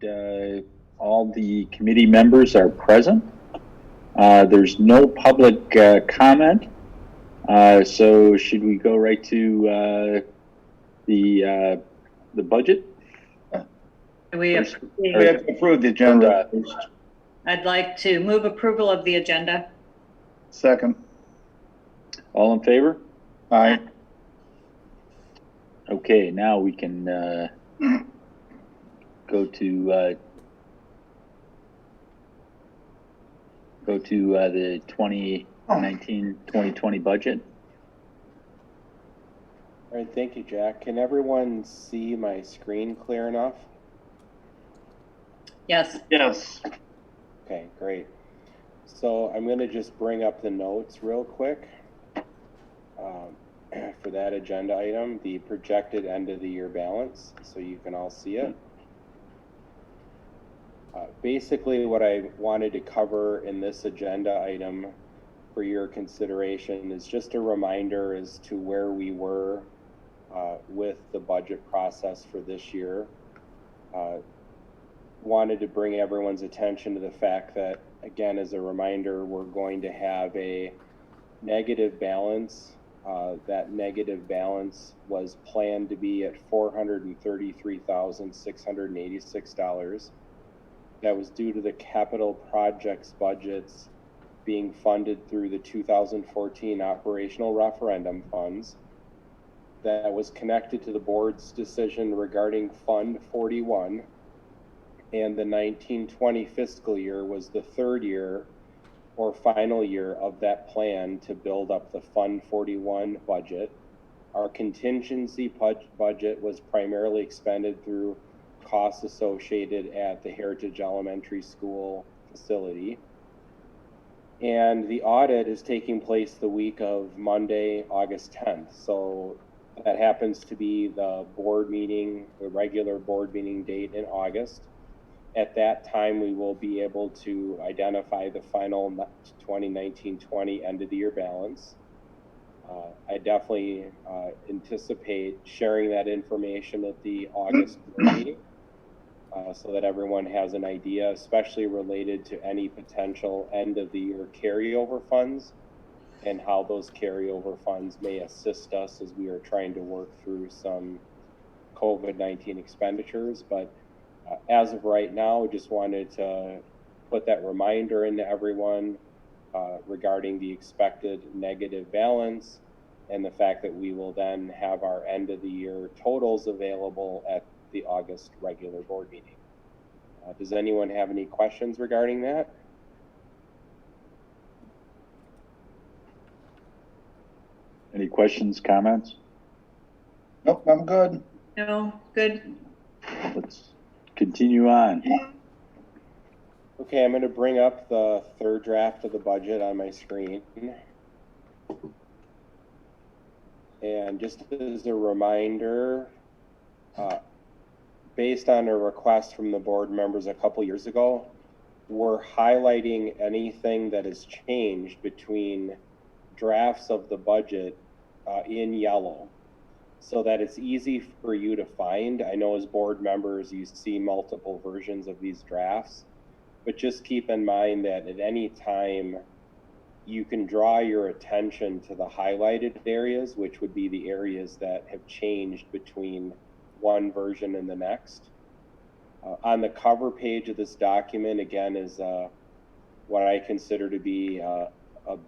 all the committee members are present. There's no public comment. So should we go right to the budget? We have to approve the agenda. I'd like to move approval of the agenda. Second. All in favor? Aye. Okay, now we can go to the 2019-2020 budget. All right, thank you, Jack. Can everyone see my screen clear enough? Yes. Yes. Okay, great. So I'm going to just bring up the notes real quick for that agenda item, the projected end of the year balance, so you can all see it. Basically, what I wanted to cover in this agenda item for your consideration is just a reminder as to where we were with the budget process for this year. Wanted to bring everyone's attention to the fact that, again, as a reminder, we're going to have a negative balance. That negative balance was planned to be at $433,686. That was due to the capital projects budgets being funded through the 2014 operational referendum funds. That was connected to the board's decision regarding Fund 41. And the 1920 fiscal year was the third year or final year of that plan to build up the Fund 41 budget. Our contingency budget was primarily expended through costs associated at the Heritage Elementary School facility. And the audit is taking place the week of Monday, August 10th. So that happens to be the board meeting, the regular board meeting date in August. At that time, we will be able to identify the final 2019-20 end of the year balance. I definitely anticipate sharing that information at the August meeting so that everyone has an idea, especially related to any potential end of the year carryover funds and how those carryover funds may assist us as we are trying to work through some COVID-19 expenditures. But as of right now, I just wanted to put that reminder into everyone regarding the expected negative balance and the fact that we will then have our end of the year totals available at the August regular board meeting. Does anyone have any questions regarding that? Any questions, comments? Nope, I'm good. No, good. Let's continue on. Okay, I'm going to bring up the third draft of the budget on my screen. And just as a reminder, based on a request from the board members a couple years ago, we're highlighting anything that has changed between drafts of the budget in yellow, so that it's easy for you to find. I know as board members, you see multiple versions of these drafts, but just keep in mind that at any time, you can draw your attention to the highlighted areas, which would be the areas that have changed between one version and the next. On the cover page of this document, again, is what I consider to be a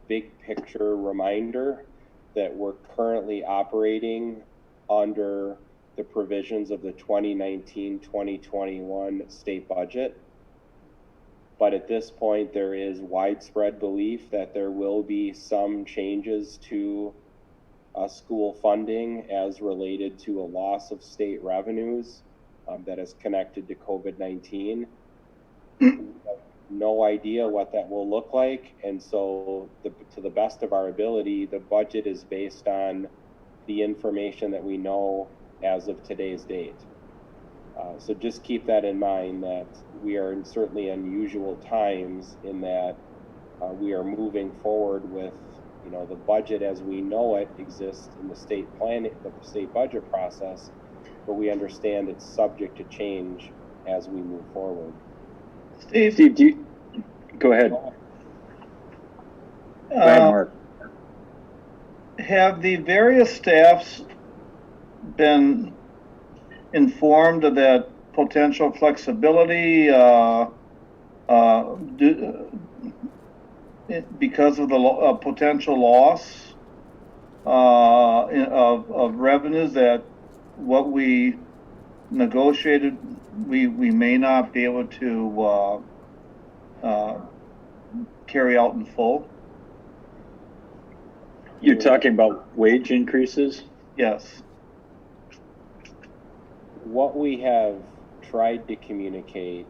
big picture reminder that we're currently operating under the provisions of the 2019-2021 state budget. But at this point, there is widespread belief that there will be some changes to school funding as related to a loss of state revenues that is connected to COVID-19. No idea what that will look like, and so to the best of our ability, the budget is based on the information that we know as of today's date. So just keep that in mind, that we are in certainly unusual times in that we are moving forward with, the budget as we know it exists in the state budget process, but we understand it's subject to change as we move forward. Steve, Steve, do you, go ahead. Go ahead, Mark. have the various staffs been informed of that potential flexibility because of the potential loss of revenues, that what we negotiated we may not be able to carry out in full? You're talking about wage increases? Yes. What we have tried to communicate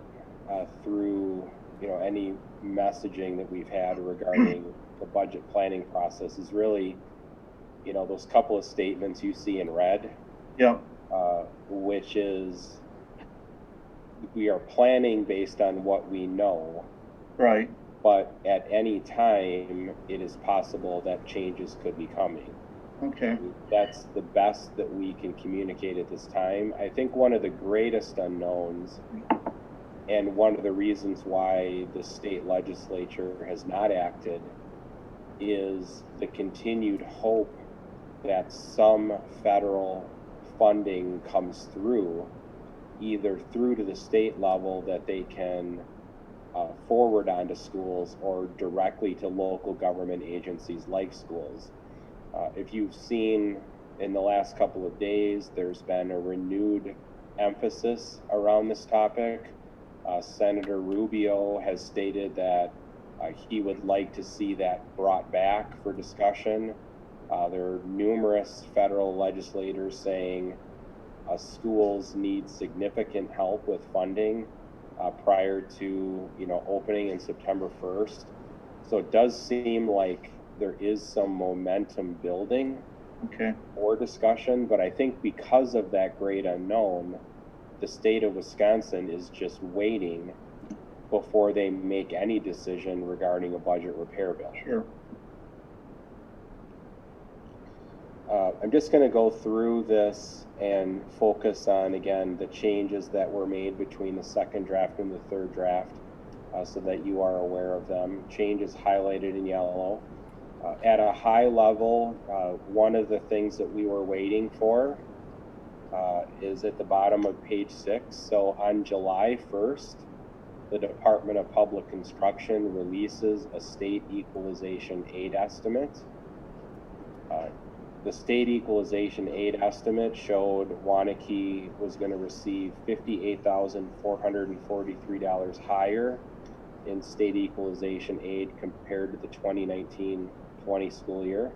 through any messaging that we've had regarding the budget planning process is really those couple of statements you see in red. Yep. Which is we are planning based on what we know. Right. But at any time, it is possible that changes could be coming. Okay. That's the best that we can communicate at this time. I think one of the greatest unknowns, and one of the reasons why the state legislature has not acted, is the continued hope that some federal funding comes through, either through to the state level that they can forward onto schools, or directly to local government agencies like schools. If you've seen in the last couple of days, there's been a renewed emphasis around this topic. Senator Rubio has stated that he would like to see that brought back for discussion. There are numerous federal legislators saying schools need significant help with funding prior to opening in September 1st. So it does seem like there is some momentum building for discussion, but I think because of that great unknown, the state of Wisconsin is just waiting before they make any decision regarding a budget repair bill. Sure. I'm just going to go through this and focus on, again, the changes that were made between the second draft and the third draft so that you are aware of them. Changes highlighted in yellow. At a high level, one of the things that we were waiting for is at the bottom of page 6. So on July 1st, the Department of Public Construction releases a state equalization aid estimate. The state equalization aid estimate showed Waunakee was going to receive $58,443 higher in state equalization aid compared to the 2019-20 school year.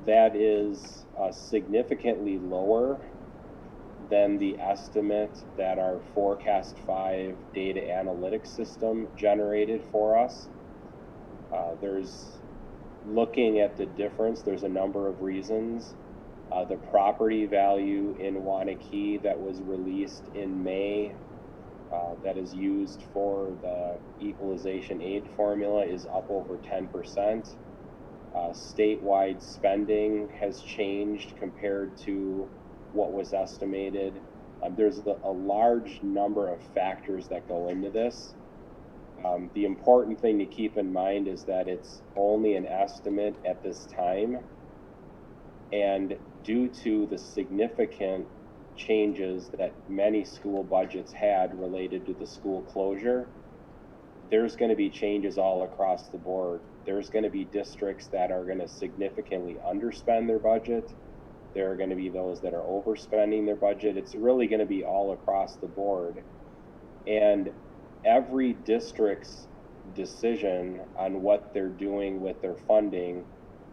That is significantly lower than the estimate that our Forecast 5 data analytics system generated for us. Looking at the difference, there's a number of reasons. The property value in Waunakee that was released in May that is used for the equalization aid formula is up over 10%. Statewide spending has changed compared to what was estimated. There's a large number of factors that go into this. The important thing to keep in mind is that it's only an estimate at this time, and due to the significant changes that many school budgets had related to the school closure, there's going to be changes all across the board. There's going to be districts that are going to significantly underspend their budget. There are going to be those that are overspending their budget. It's really going to be all across the board. And every district's decision on what they're doing with their funding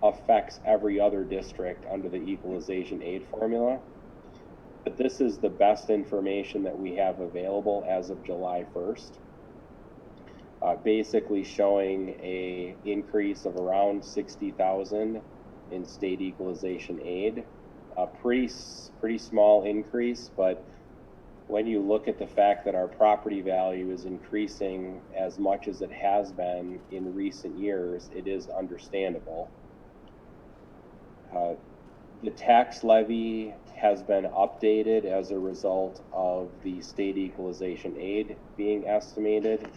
affects every other district under the equalization aid formula. But this is the best information that we have available as of July 1st. Basically showing a increase of around $60,000 in state equalization aid. A pretty small increase, but when you look at the fact that our property value is increasing as much as it has been in recent years, it is understandable. The tax levy has been updated as a result of the state equalization aid being estimated.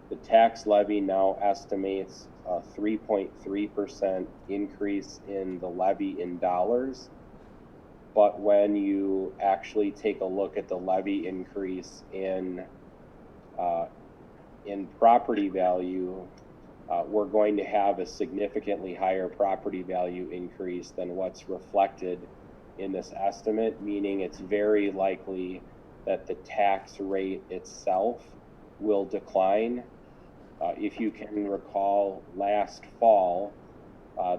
The tax levy now estimates a 3.3% increase in the levy in dollars. But when you actually take a look at the levy increase in property value, we're going to have a significantly higher property value increase than what's reflected in this estimate, meaning it's very likely that the tax rate itself will decline. If you can recall, last fall,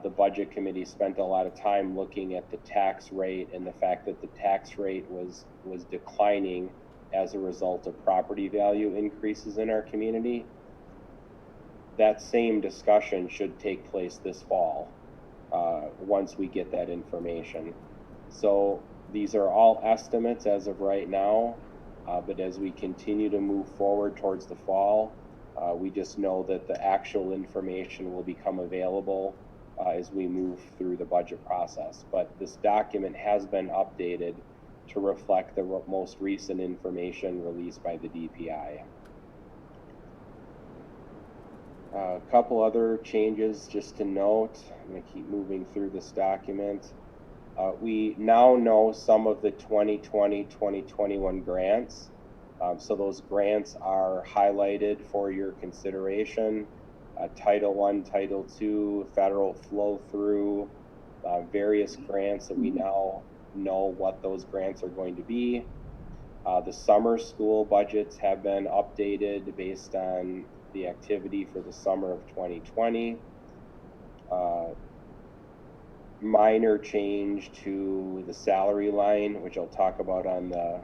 the budget committee spent a lot of time looking at the tax rate and the fact that the tax rate was declining as a result of property value increases in our community. That same discussion should take place this fall, once we get that information. So these are all estimates as of right now, but as we continue to move forward towards the fall, we just know that the actual information will become available as we move through the budget process. But this document has been updated to reflect the most recent information released by the DPI. A couple other changes just to note. I'm going to keep moving through this document. We now know some of the 2020-2021 grants. So those grants are highlighted for your consideration. Title I, Title II, federal flow-through, various grants that we now know what those grants are going to be. The summer school budgets have been updated based on the activity for the summer of 2020. Minor change to the salary line, which I'll talk about on the...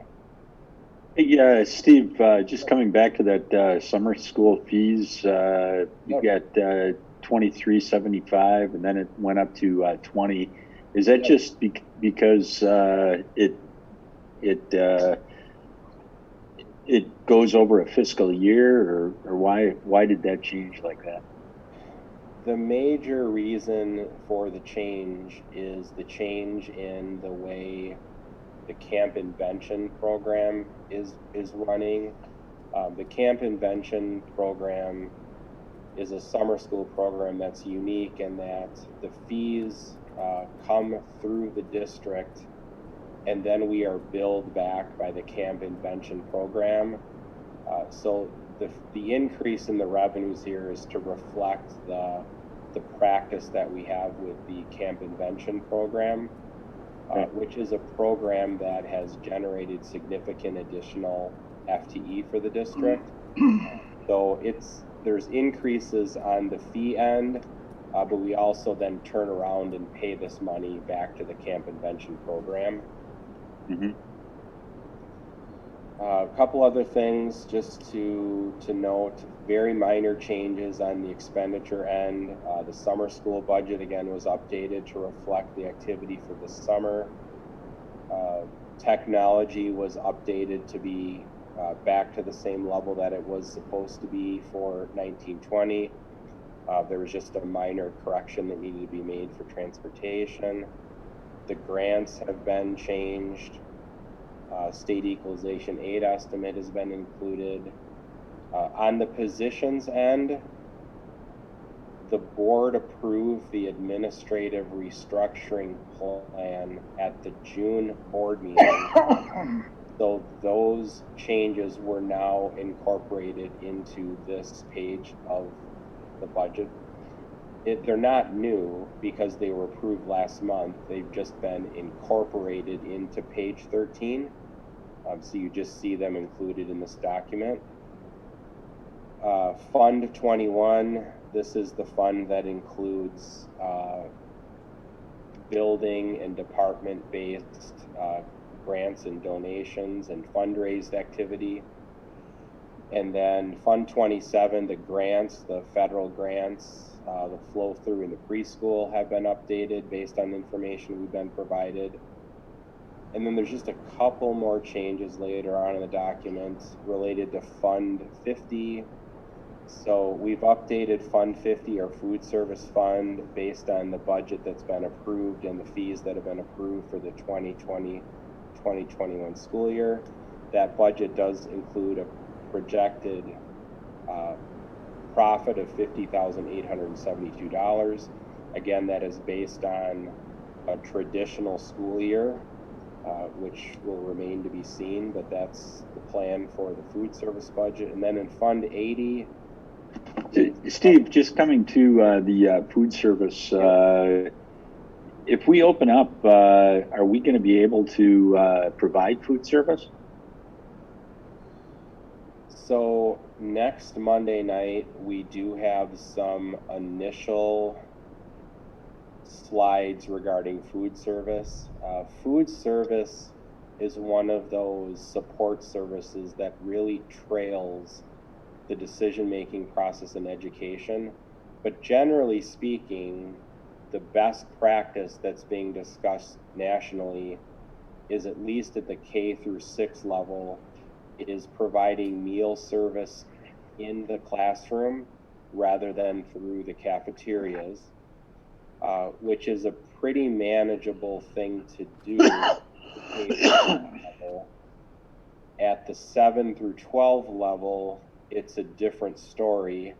Hey, Steve, just coming back to that summer school fees, you got $23.75, and then it went up to $20. Is that just because it goes over a fiscal year, or why did that change like that? The major reason for the change is the change in the way the Camp Invention program is running. The Camp Invention program is a summer school program that's unique in that the fees come through the district, and then we are billed back by the Camp Invention program. So the increase in the revenues here is to reflect the practice that we have with the Camp Invention program, which is a program that has generated significant additional FTE for the district. So there's increases on the fee end, but we also then turn around and pay this money back to the Camp Invention program. Mm-hmm. A couple other things just to note, very minor changes on the expenditure end. The summer school budget again was updated to reflect the activity for the summer. Technology was updated to be back to the same level that it was supposed to be for 1920. There was just a minor correction that needed to be made for transportation. The grants have been changed. State equalization aid estimate has been included. On the positions end, the board approved the administrative restructuring plan at the June board meeting. So those changes were now incorporated into this page of the budget. They're not new because they were approved last month. They've just been incorporated into page 13. So you just see them included in this document. Fund 21, this is the fund that includes building and department-based grants and donations and fundraised activity. And then Fund 27, the grants, the federal grants, the flow through in the preschool have been updated based on information we've been provided. And then there's just a couple more changes later on in the document related to Fund 50. So we've updated Fund 50, our food service fund, based on the budget that's been approved and the fees that have been approved for the 2020 2021 school year. That budget does include a projected profit of $50,872. Again, that is based on a traditional school year, which will remain to be seen, but that's the plan for the food service budget. And then in Fund 80, Steve, just coming to the food service, if we open up, are we going to be able to provide food service? So next Monday night, we do have some initial slides regarding food service. Food service is one of those support services that really trails the decision-making process in education. But generally speaking, the best practice that's being discussed nationally is, at least at the K through 6 level, is providing meal service in the classroom rather than through the cafeterias, which is a pretty manageable thing to do. At the 7 through 12 level, it's a different story,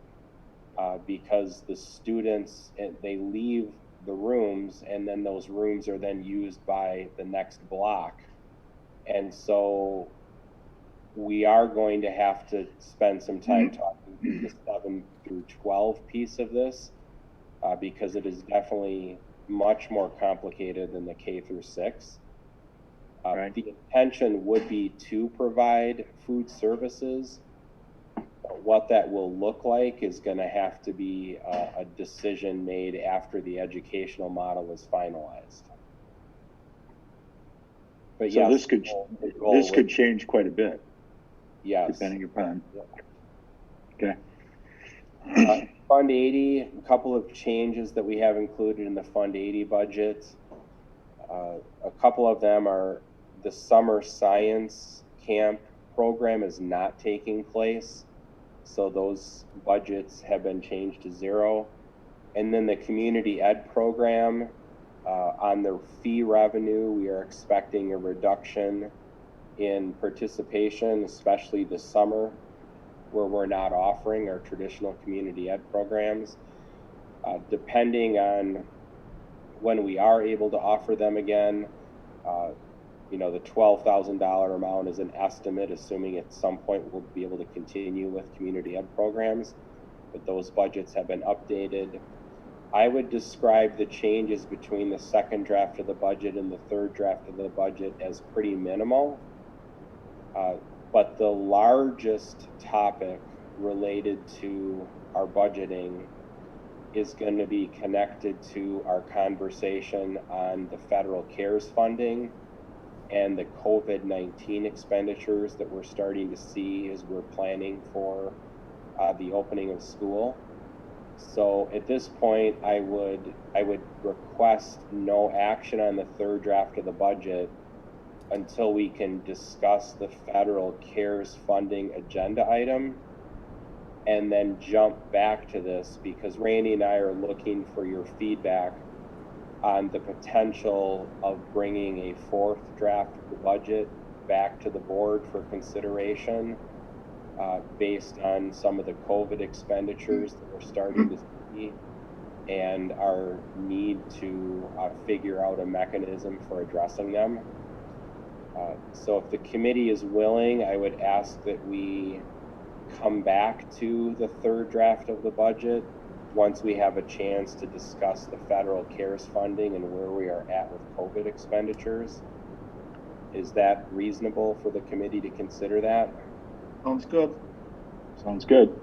because the students, they leave the rooms, and then those rooms are then used by the next block. And so we are going to have to spend some time talking through the 7 through 12 piece of this, because it is definitely much more complicated than the K through 6. Right. The intention would be to provide food services. But what that will look like is going to have to be a decision made after the educational model is finalized. But So yes, this could change quite a bit. Yes. Depending upon. Okay. Fund 80, a couple of changes that we have included in the Fund 80 budget. A couple of them are the summer science camp program is not taking place, so those budgets have been changed to 0. And then the community ed program, on the fee revenue, we are expecting a reduction in participation, especially this summer, where we're not offering our traditional community ed programs. Depending on when we are able to offer them again, the $12,000 amount is an estimate, assuming at some point we'll be able to continue with community ed programs, but those budgets have been updated. I would describe the changes between the second draft of the budget and the third draft of the budget as pretty minimal. But the largest topic related to our budgeting is going to be connected to our conversation on the federal CARES funding and the COVID-19 expenditures that we're starting to see as we're planning for the opening of school. So at this point, I would request no action on the third draft of the budget until we can discuss the federal CARES funding agenda item, and then jump back to this, because Randy and I are looking for your feedback on the potential of bringing a fourth draft of the budget back to the board for consideration, based on some of the COVID expenditures that we're starting to see and our need to figure out a mechanism for addressing them. So if the committee is willing, I would ask that we come back to the third draft of the budget once we have a chance to discuss the federal CARES funding and where we are at with COVID expenditures. Is that reasonable for the committee to consider that? Sounds good. Sounds good.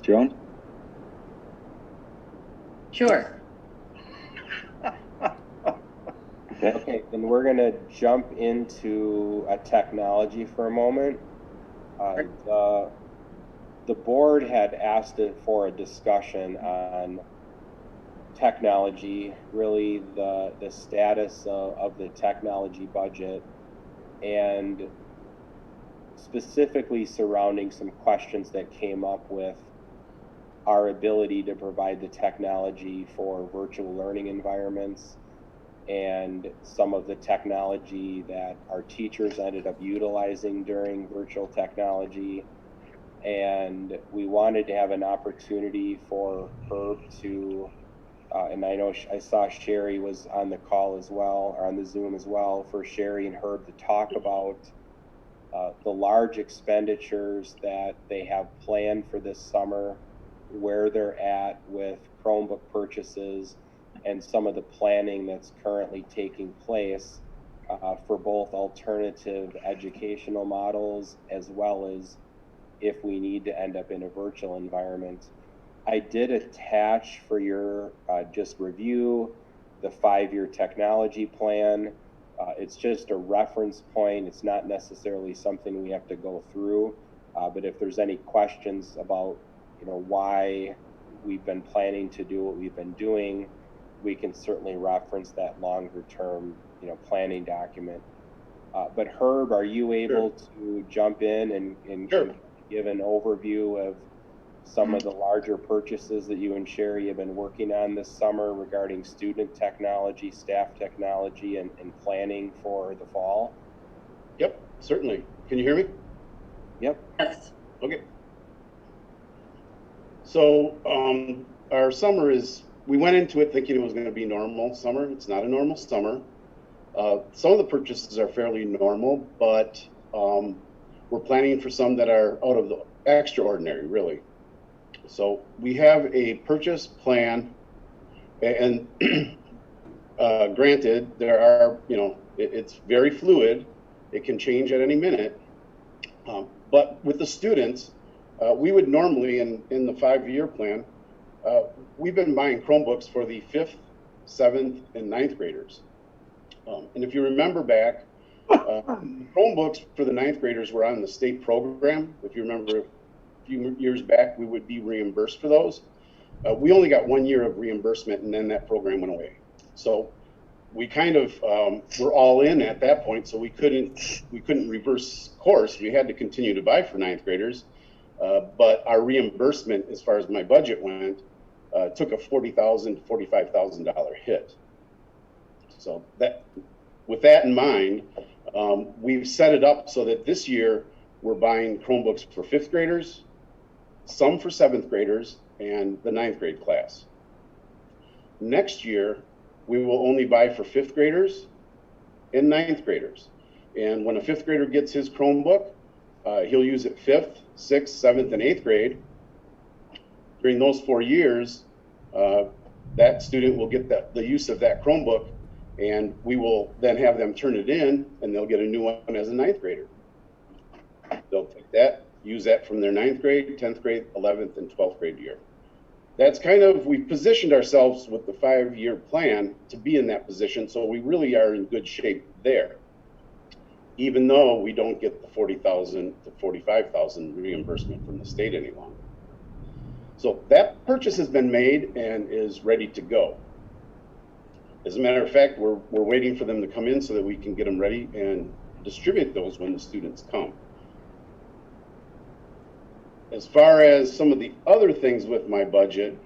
Joan? Sure. Okay, then we're going to jump into technology for a moment. The board had asked for a discussion on technology, really the status of the technology budget, and specifically surrounding some questions that came up with our ability to provide the technology for virtual learning environments, and some of the technology that our teachers ended up utilizing during virtual technology. And we wanted to have an opportunity for Herb to, and I know I saw Sherry was on the call as well, or on the Zoom as well, for Sherry and Herb to talk about the large expenditures that they have planned for this summer, where they're at with Chromebook purchases, and some of the planning that's currently taking place for both alternative educational models as well as if we need to end up in a virtual environment. I did attach for your just review the 5-year technology plan. It's just a reference point. It's not necessarily something we have to go through, but if there's any questions about, why we've been planning to do what we've been doing, we can certainly reference that longer term, planning document. But Herb, are you able to jump in and give an overview of some of the larger purchases that you and Sherry have been working on this summer regarding student technology, staff technology, and planning for the fall? Yep, certainly. Can you hear me? Yep. Yes. Okay. So our summer we went into it thinking it was going to be normal summer. It's not a normal summer. Some of the purchases are fairly normal, but we're planning for some that are out of the extraordinary, really. So we have a purchase plan, and granted, there are, it's very fluid. It can change at any minute. But with the students, we would normally, in the 5-year plan, we've been buying Chromebooks for the 5th, 7th, and 9th graders. And if you remember back, Chromebooks for the 9th graders were on the state program. If you remember, a few years back, we would be reimbursed for those. We only got 1 year of reimbursement, and then that program went away. So we kind of were all in at that point, so we couldn't reverse course. We had to continue to buy for 9th graders, but our reimbursement, as far as my budget went, took a $40,000 to $45,000 hit. So with that in mind, we've set it up so that this year we're buying Chromebooks for 5th graders, some for 7th graders, and the 9th grade class. Next year, we will only buy for 5th graders and 9th graders. And when a 5th grader gets his Chromebook, he'll use it 5th, 6th, 7th, and 8th grade. During those 4 years, that student will get the use of that Chromebook, and we will then have them turn it in, and they'll get a new one as a 9th grader. They'll take that, use that from their 9th grade, 10th grade, 11th, and 12th grade year. That's we've positioned ourselves with the 5-year plan to be in that position, so we really are in good shape there, even though we don't get the $40,000 to $45,000 reimbursement from the state any longer. So that purchase has been made and is ready to go. As a matter of fact, we're waiting for them to come in so that we can get them ready and distribute those when the students come. As far as some of the other things with my budget,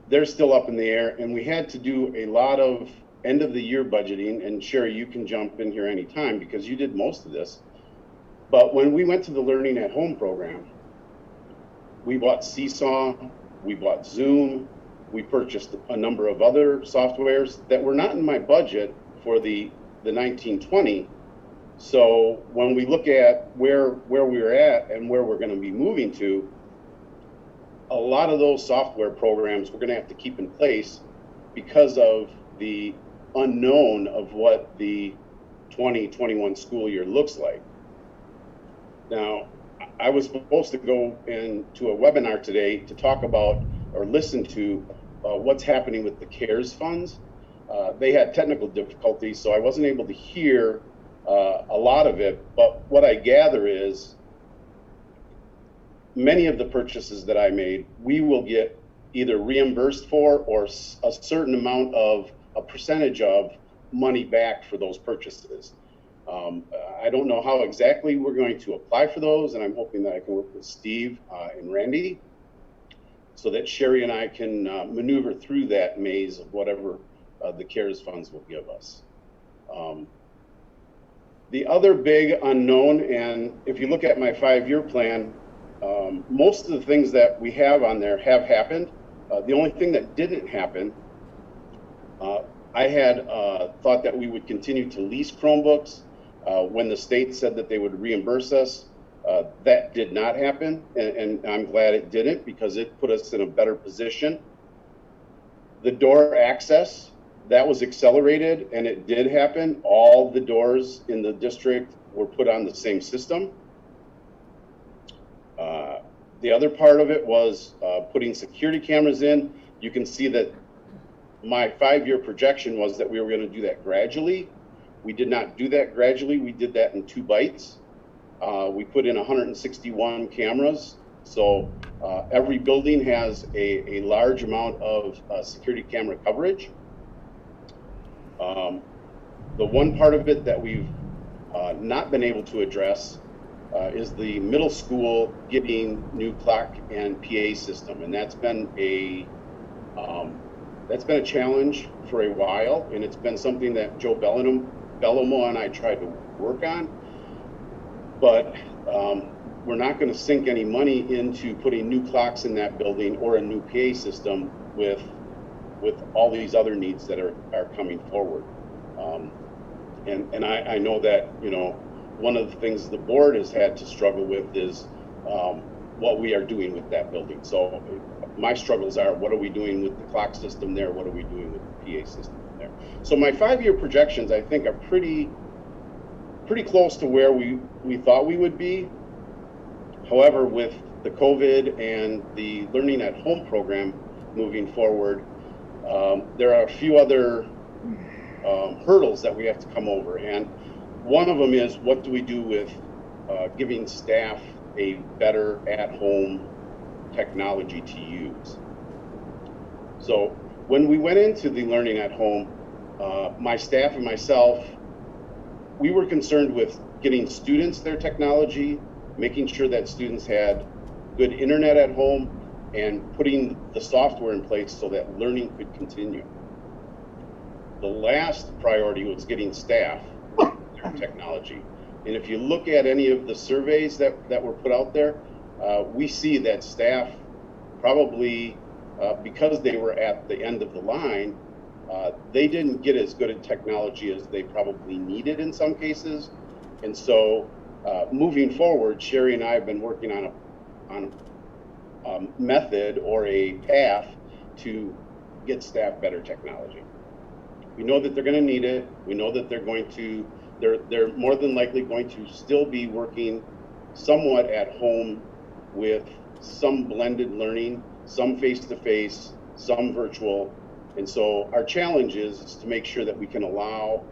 they're still up in the air, and we had to do a lot of end of the year budgeting, and Sherry, you can jump in here anytime because you did most of this. But when we went to the Learning at Home program, we bought Seesaw, we bought Zoom, we purchased a number of other softwares that were not in my budget for the 1920. So when we look at where we're at and where we're going to be moving to, a lot of those software programs we're going to have to keep in place because of the unknown of what the 2021 school year looks like. Now, I was supposed to go into a webinar today to talk about or listen to what's happening with the CARES funds. They had technical difficulties, so I wasn't able to hear a lot of it, but what I gather is many of the purchases that I made, we will get either reimbursed for or a certain amount of a percentage of money back for those purchases. I don't know how exactly we're going to apply for those, and I'm hoping that I can work with Steve and Randy so that Sherry and I can maneuver through that maze of whatever the CARES funds will give us. The other big unknown, and if you look at my 5-year plan, most of the things that we have on there have happened. The only thing that didn't happen, I had thought that we would continue to lease Chromebooks when the state said that they would reimburse us. That did not happen, and I'm glad it didn't, because it put us in a better position. The door access, that was accelerated, and it did happen. All the doors in the district were put on the same system. The other part of it was putting security cameras in. You can see that my 5-year projection was that we were going to do that gradually. We did not do that gradually. We did that in 2 bites. We put in 161 cameras. So every building has a large amount of security camera coverage. The one part of it that we've not been able to address is the middle school getting new clock and PA system, and that's been a challenge for a while, and it's been something that Joe Bellomo and I tried to work on, but we're not going to sink any money into putting new clocks in that building or a new PA system with all these other needs that are coming forward. And I know that, you know, one of the things the board has had to struggle with is what we are doing with that building. So my struggles are, what are we doing with the clock system there? What are we doing with the PA system there? So my 5-year projections, I think, are pretty close to where we thought we would be. However, with the COVID and the learning at home program moving forward, there are a few other hurdles that we have to come over, and one of them is, what do we do with giving staff a better at-home technology to use? So when we went into the learning at home, my staff and myself, we were concerned with getting students their technology, making sure that students had good internet at home, and putting the software in place so that learning could continue. The last priority was getting staff their technology. And if you look at any of the surveys that were put out there, we see that staff probably, because they were at the end of the line, they didn't get as good a technology as they probably needed in some cases. And so moving forward, Sherry and I have been working on a method or a path to get staff better technology. We know that they're going to need it. We know that they're more than likely going to still be working somewhat at home with some blended learning, some face-to-face, some virtual. And so our challenge is to make sure that we can allow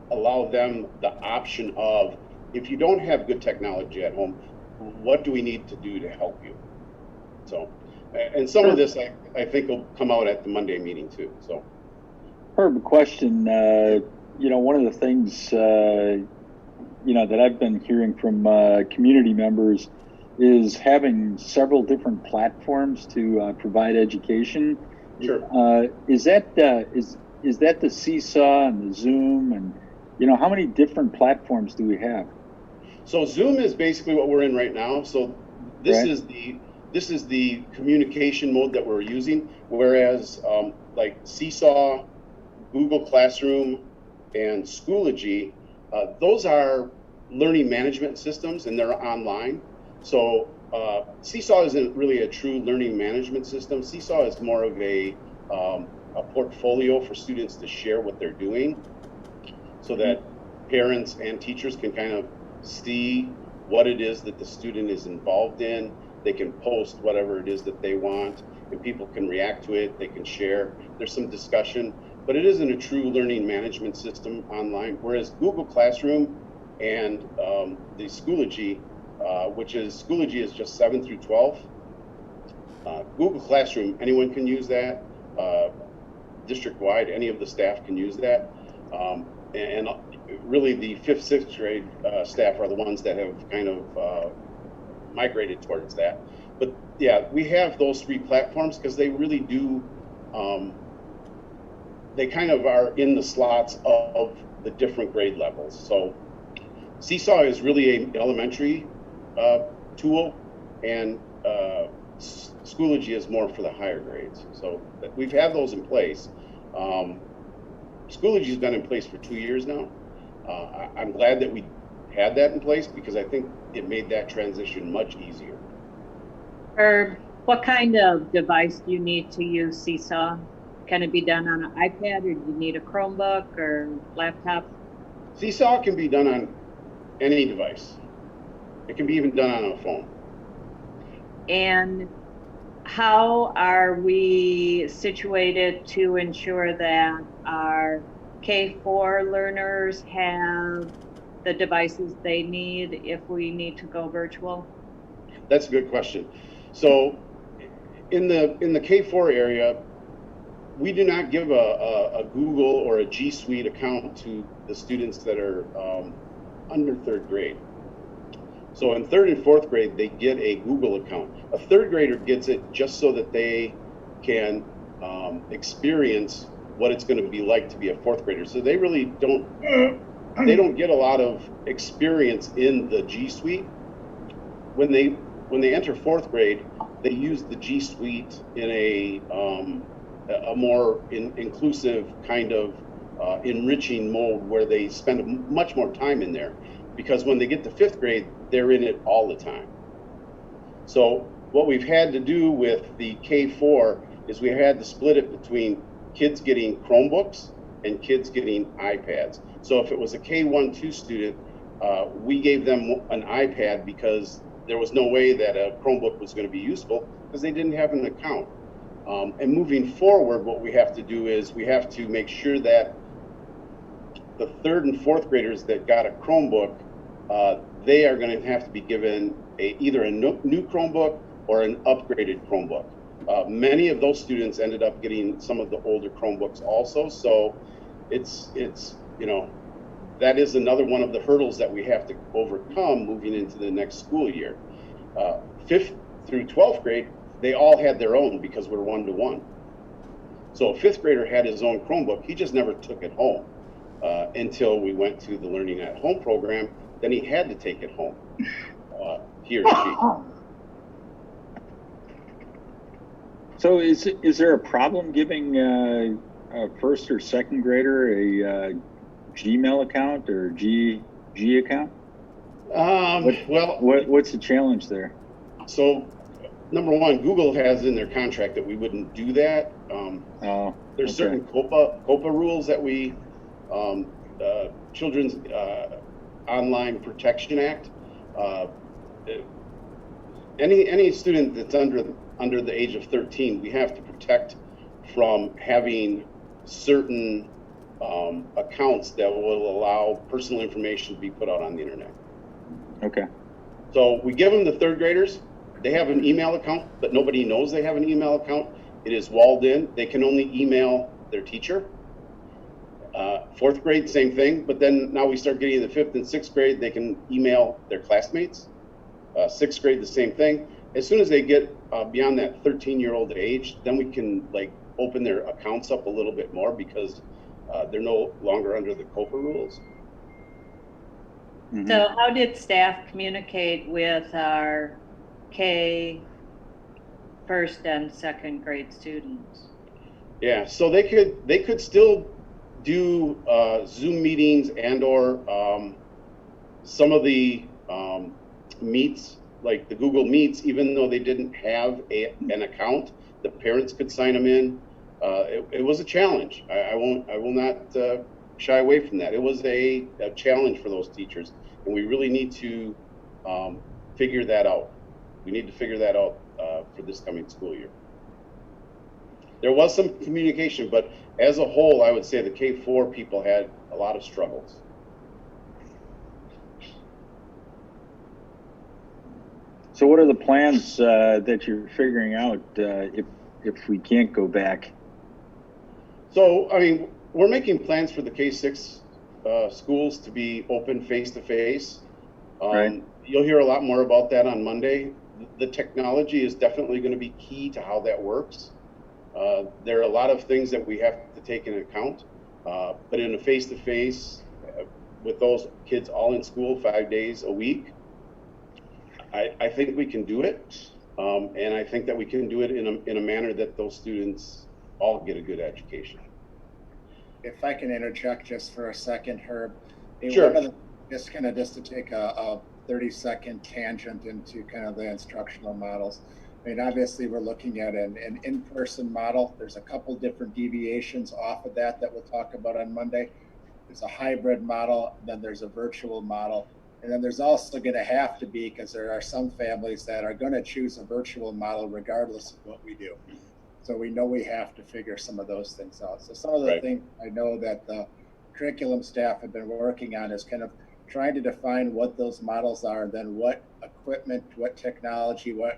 them the option of, if you don't have good technology at home, what do we need to do to help you? So, and some of this I think will come out at the Monday meeting too. So, Herb, a question. You know, one of the things you know that I've been hearing from community members is having several different platforms to provide education. sure. Is that the Seesaw and the Zoom, and you know, how many different platforms do we have? So Zoom is basically what we're in right now. So this Right. is the communication mode that we're using. Whereas like Seesaw, Google Classroom, and Schoology, those are learning management systems, and they're online. So Seesaw isn't really a true learning management system. Seesaw is more of a portfolio for students to share what they're doing, so that parents and teachers can kind of see what it is that the student is involved in. They can post whatever it is that they want, and people can react to it. They can share. There's some discussion, but it isn't a true learning management system online. Whereas Google Classroom and the Schoology, Schoology is just 7 through 12. Google Classroom, anyone can use that. District-wide, any of the staff can use that. And really the 5th, 6th grade staff are the ones that have kind of migrated towards that. But yeah, we have those 3 platforms because they really do they kind of are in the slots of the different grade levels. So Seesaw is really an elementary tool, and Schoology is more for the higher grades. So we've had those in place. Schoology has been in place for 2 years now. I'm glad that we had that in place because I think it made that transition much easier. Herb, what kind of device do you need to use Seesaw? Can it be done on an iPad, or do you need a Chromebook or laptop? Seesaw can be done on any device. It can be even done on a phone. And how are we situated to ensure that our K4 learners have the devices they need if we need to go virtual? That's a good question. So in the K4 area, we do not give a Google or a G Suite account to the students that are under third grade. So in third and fourth grade, they get a Google account. A third grader gets it just so that they can experience what it's going to be like to be a fourth grader. So they really don't get a lot of experience in the G Suite. When they enter fourth grade, they use the G Suite in a more inclusive kind of enriching mode where they spend much more time in there, because when they get to fifth grade, they're in it all the time. So what we've had to do with the K4 is we had to split it between kids getting Chromebooks and kids getting iPads. So if it was a K1-2 student, we gave them an iPad because there was no way that a Chromebook was going to be useful because they didn't have an account. And moving forward, what we have to do is we have to make sure that the third and fourth graders that got a Chromebook, they are going to have to be given either a new Chromebook or an upgraded Chromebook. Many of those students ended up getting some of the older Chromebooks also. So it's that is another one of the hurdles that we have to overcome moving into the next school year. 5th through 12th grade, they all had their own because we're 1-to-1. So a 5th grader had his own Chromebook. He just never took it home until we went to the Learning at Home program. Then he had to take it home, he or she. So is there a problem giving a first or second grader a Gmail account or G account? What's the challenge there? So, number one, Google has in their contract that we wouldn't do that. There's certain COPA rules that we, Children's Online Protection Act. Any student that's under the age of 13, we have to protect from having certain accounts that will allow personal information to be put out on the internet. Okay. So we give them the third graders. They have an email account, but nobody knows they have an email account. It is walled in. They can only email their teacher. Fourth grade, same thing. But then now we start getting the 5th and 6th grade, they can email their classmates. 6th grade, the same thing. As soon as they get beyond that 13-year-old age, then we can open their accounts up a little bit more because they're no longer under the COPA rules. Mm-hmm. So how did staff communicate with our K first and second grade students? Yeah, so they could still do Zoom meetings and or some of the meets, like the Google Meets, even though they didn't have an account, the parents could sign them in. It was a challenge. I will not shy away from that. It was a challenge for those teachers, and we really need to figure that out. We need to figure that out for this coming school year. There was some communication, but as a whole, I would say the K4 people had a lot of struggles. So what are the plans that you're figuring out if we can't go back? So, I mean, we're making plans for the K6 schools to be open face-to-face. Right. You'll hear a lot more about that on Monday. The technology is definitely going to be key to how that works. There are a lot of things that we have to take into account, but in a face-to-face with those kids all in school 5 days a week, I think we can do it. And I think that we can do it in a manner that those students all get a good education. If I can interject just for a second, Herb. Sure. One of the, just to take a 30-second tangent into kind of the instructional models. I mean, obviously we're looking at an in-person model. There's a couple different deviations off of that we'll talk about on Monday. There's a hybrid model, then there's a virtual model. And then there's also going to have to be, because there are some families that are going to choose a virtual model regardless of what we do. So we know we have to figure some of those things out. So some of the things I know that the curriculum staff have been working on is kind of trying to define what those models are, and then what equipment, what technology, what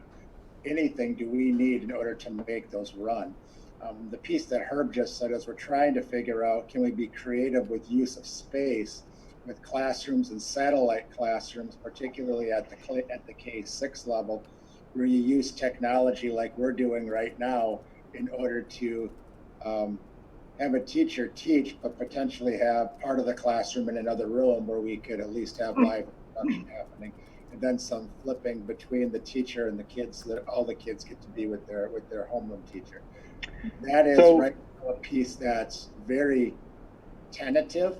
anything do we need in order to make those run. The piece that Herb just said is we're trying to figure out, can we be creative with use of space with classrooms and satellite classrooms, particularly at the K-6 level, where you use technology like we're doing right now in order to have a teacher teach, but potentially have part of the classroom in another room where we could at least have live production happening, and then some flipping between the teacher and the kids, so that all the kids get to be with their homeroom teacher. That is right now a piece that's very tentative,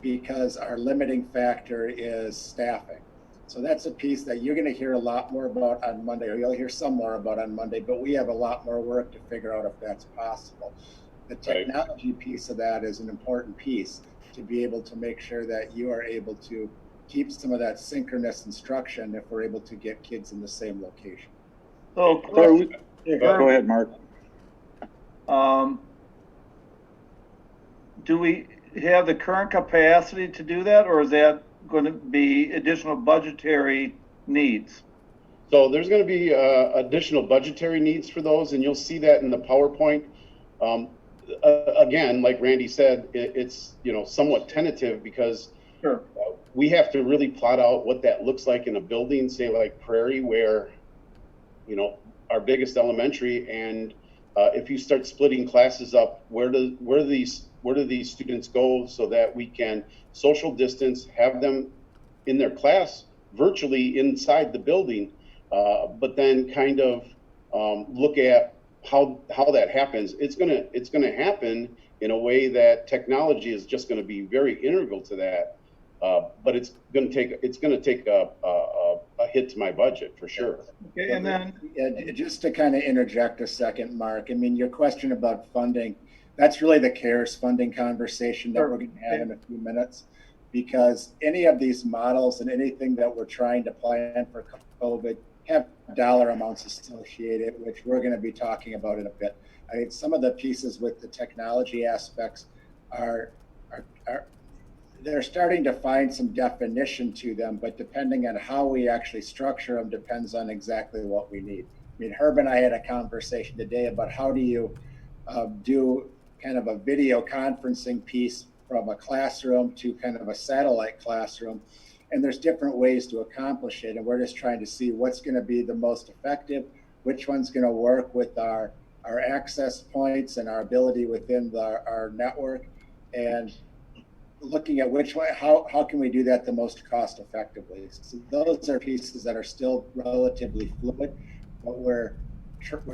because our limiting factor is staffing. So that's a piece that you're going to hear a lot more about on Monday, or you'll hear some more about on Monday, but we have a lot more work to figure out if that's possible. The technology piece of that is an important piece to be able to make sure that you are able to keep some of that synchronous instruction if we're able to get kids in the same location. So, go ahead, Mark. Do we have the current capacity to do that, or is that going to be additional budgetary needs? So there's going to be additional budgetary needs for those, and you'll see that in the PowerPoint. Again, like Randy said, it's somewhat tentative, because we have to really plot out what that looks like in a building, say like Prairie, where our biggest elementary, and if you start splitting classes up, where do these students go, so that we can social distance, have them in their class virtually inside the building, but then kind of look at how that happens. It's gonna happen in a way that technology is just going to be very integral to that, but it's going to take a hit to my budget for sure. Okay, and then just to kind of interject a second, Mark, I mean, your question about funding, that's really the CARES funding conversation that we're going to have in a few minutes, because any of these models and anything that we're trying to plan for COVID have dollar amounts associated, which we're going to be talking about in a bit. I think some of the pieces with the technology aspects are they're starting to find some definition to them, but depending on how we actually structure them depends on exactly what we need. I mean, Herb and I had a conversation today about how do you do kind of a video conferencing piece from a classroom to kind of a satellite classroom. And there's different ways to accomplish it. And we're just trying to see what's going to be the most effective, which one's going to work with our access points and our ability within our network, and looking at which way, how can we do that the most cost effectively. So those are pieces that are still relatively fluid, but we're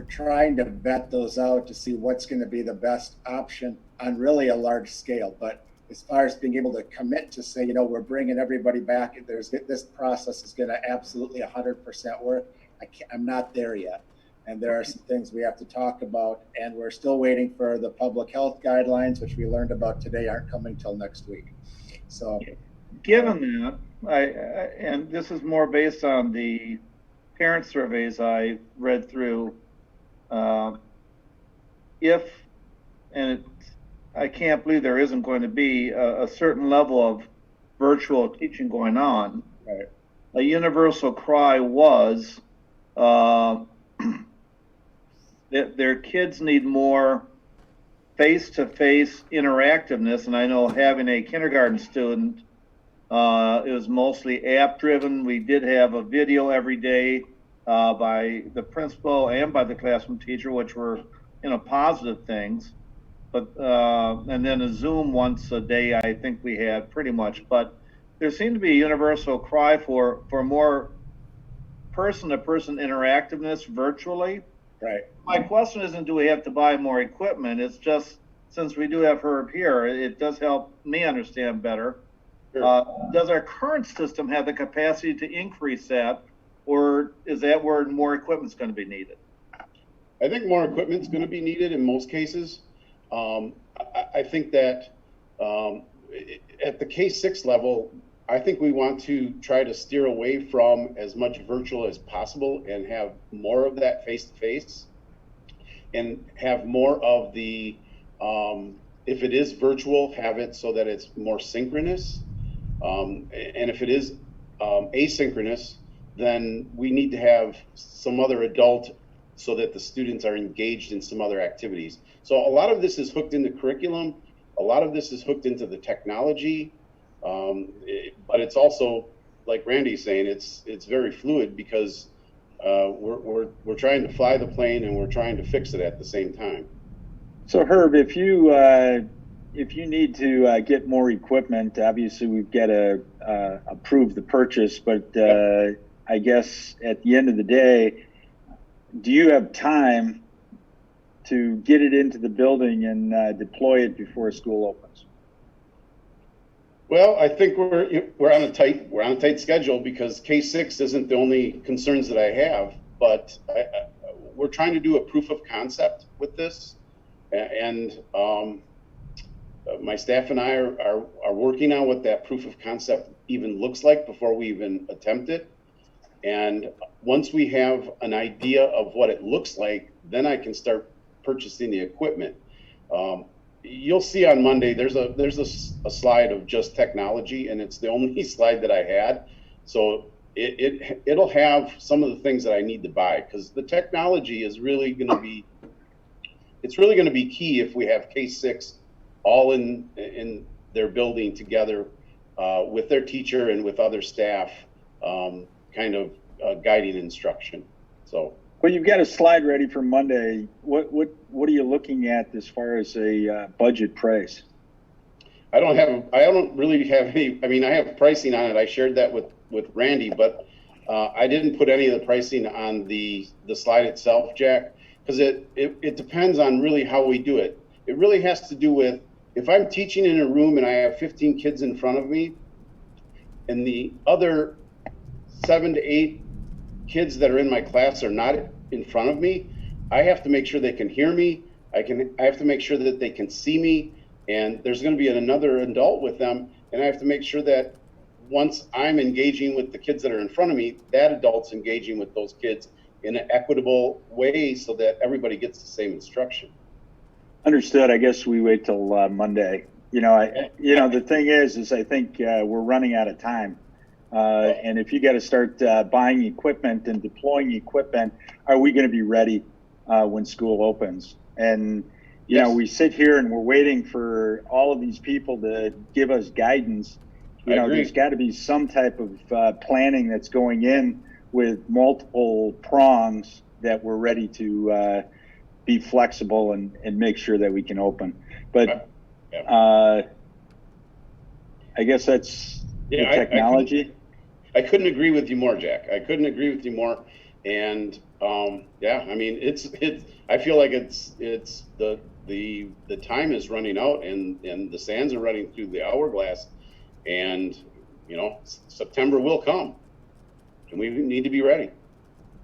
trying to vet those out to see what's going to be the best option on really a large scale. But as far as being able to commit to say, we're bringing everybody back, this process is going to absolutely 100% work, I'm not there yet. And there are some things we have to talk about, and we're still waiting for the public health guidelines, which we learned about today aren't coming till next week. So given that, and this is more based on the parent surveys I read through, I can't believe there isn't going to be a certain level of virtual teaching going on. Right. A universal cry was that their kids need more face-to-face interactiveness, and I know having a kindergarten student, it was mostly app-driven. We did have a video every day by the principal and by the classroom teacher, which were positive things. But, and then a Zoom once a day, I think we had pretty much, but there seemed to be a universal cry for more person-to-person interactiveness virtually. Right. My question isn't, do we have to buy more equipment? It's just, since we do have Herb here, it does help me understand better. Sure. Does our current system have the capacity to increase that, or is that where more equipment's going to be needed? I think more equipment's going to be needed in most cases. I think that at the K6 level, I think we want to try to steer away from as much virtual as possible and have more of that face-to-face, and have more of the, if it is virtual, have it so that it's more synchronous. And if it is asynchronous, then we need to have some other adult so that the students are engaged in some other activities. So a lot of this is hooked into curriculum. A lot of this is hooked into the technology. But it's also, like Randy's saying, it's very fluid because we're trying to fly the plane and we're trying to fix it at the same time. So Herb, if you need to get more equipment, obviously we've got to approve the purchase, but I guess at the end of the day, do you have time to get it into the building and deploy it before school opens? Well, I think we're on a tight schedule because K6 isn't the only concerns that I have, but we're trying to do a proof of concept with this, and my staff and I are working on what that proof of concept even looks like before we even attempt it. And once we have an idea of what it looks like, then I can start purchasing the equipment. You'll see on Monday, there's a slide of just technology, and it's the only slide that I had. So it'll have some of the things that I need to buy, because the technology is really going to be, it's really going to be key if we have K6 all in their building together with their teacher and with other staff, kind of guiding instruction. So. Well, you've got a slide ready for Monday. What are you looking at as far as a budget price? I don't really have any. I mean, I have pricing on it. I shared that with Randy, but I didn't put any of the pricing on the slide itself, Jack, because it depends on really how we do it. It really has to do with, if I'm teaching in a room and I have 15 kids in front of me, and the other 7 to 8 kids that are in my class are not in front of me, I have to make sure they can hear me. I have to make sure that they can see me, and there's going to be another adult with them, and I have to make sure that once I'm engaging with the kids that are in front of me, that adult's engaging with those kids in an equitable way so that everybody gets the same instruction. Understood. I guess we wait till Monday. The thing is I think we're running out of time. And if you got to start buying equipment and deploying equipment, are we going to be ready when school opens? And, Yes. We sit here and we're waiting for all of these people to give us guidance. There's got to be some type of planning that's going in with multiple prongs that we're ready to be flexible and make sure that we can open. But I guess that's the technology. I couldn't agree with you more, Jack. I couldn't agree with you more. And I mean, I feel like it's the time is running out, and the sands are running through the hourglass, and September will come, and we need to be ready.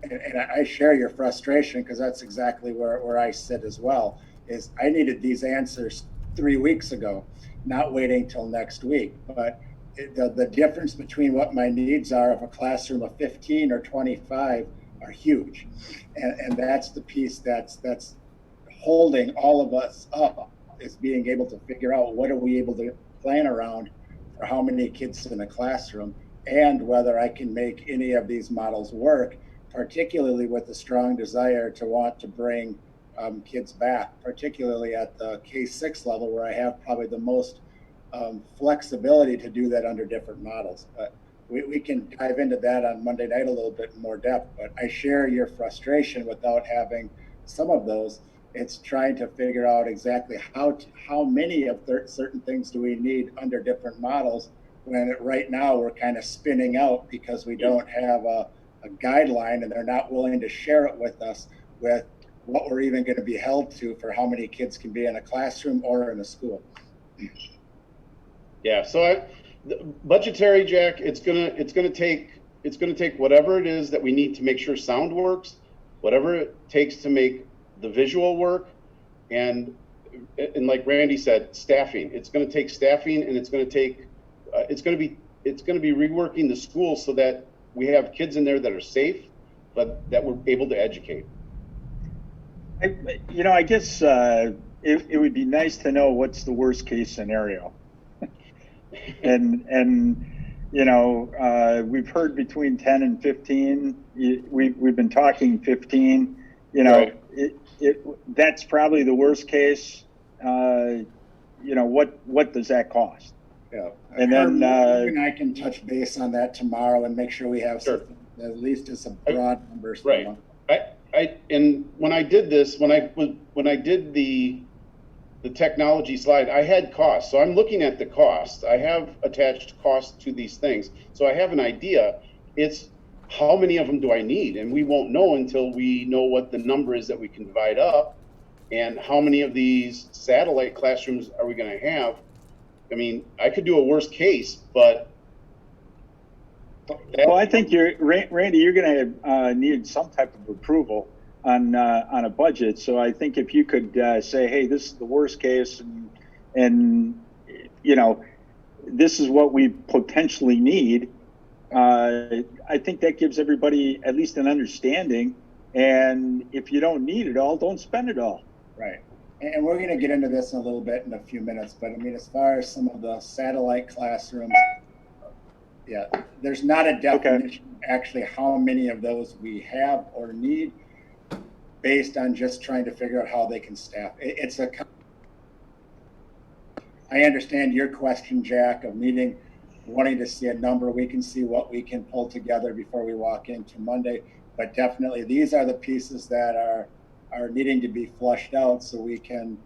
And I share your frustration, because that's exactly where I sit as well. Is I needed these answers 3 weeks ago, not waiting till next week. But the difference between what my needs are of a classroom of 15 or 25 are huge, and that's the piece that's holding all of us up, is being able to figure out what are we able to plan around for how many kids in a classroom, and whether I can make any of these models work, particularly with the strong desire to want to bring kids back, particularly at the K6 level, where I have probably the most flexibility to do that under different models. But we can dive into that on Monday night a little bit more depth, but I share your frustration without having some of those. It's trying to figure out exactly how many of certain things do we need under different models, when right now we're kind of spinning out because we don't have a guideline, and they're not willing to share it with us with what we're even going to be held to for how many kids can be in a classroom or in a school. Yeah, so budgetary, Jack, it's gonna take whatever it is that we need to make sure sound works, whatever it takes to make the visual work, and like Randy said, staffing. It's gonna take staffing, and it's gonna be reworking the school so that we have kids in there that are safe, but that we're able to educate. I guess it would be nice to know what's the worst case scenario. and we've heard between 10 and 15. We've been talking 15. Right. That's probably the worst case. What does that cost? Yeah. And then and I can touch base on that tomorrow and make sure we have Sure. at least some broad numbers. Right. And when I did this, when I did the technology slide, I had costs. So I'm looking at the cost. I have attached costs to these things. So I have an idea. It's how many of them do I need? And we won't know until we know what the number is that we can divide up, and how many of these satellite classrooms are we going to have. I mean, I could do a worst case, but well, I think Randy, you're going to need some type of approval on a budget. So I think if you could say, hey, this is the worst case, and this is what we potentially need, I think that gives everybody at least an understanding. And if you don't need it all, don't spend it all. Right. And we're going to get into this in a little bit in a few minutes, but I mean, as far as some of the satellite classrooms, yeah, there's not a definition actually how many of those we have or need, based on just trying to figure out how they can staff. I understand your question, Jack, of wanting to see a number. We can see what we can pull together before we walk into Monday, but definitely these are the pieces that are needing to be flushed out, so we can.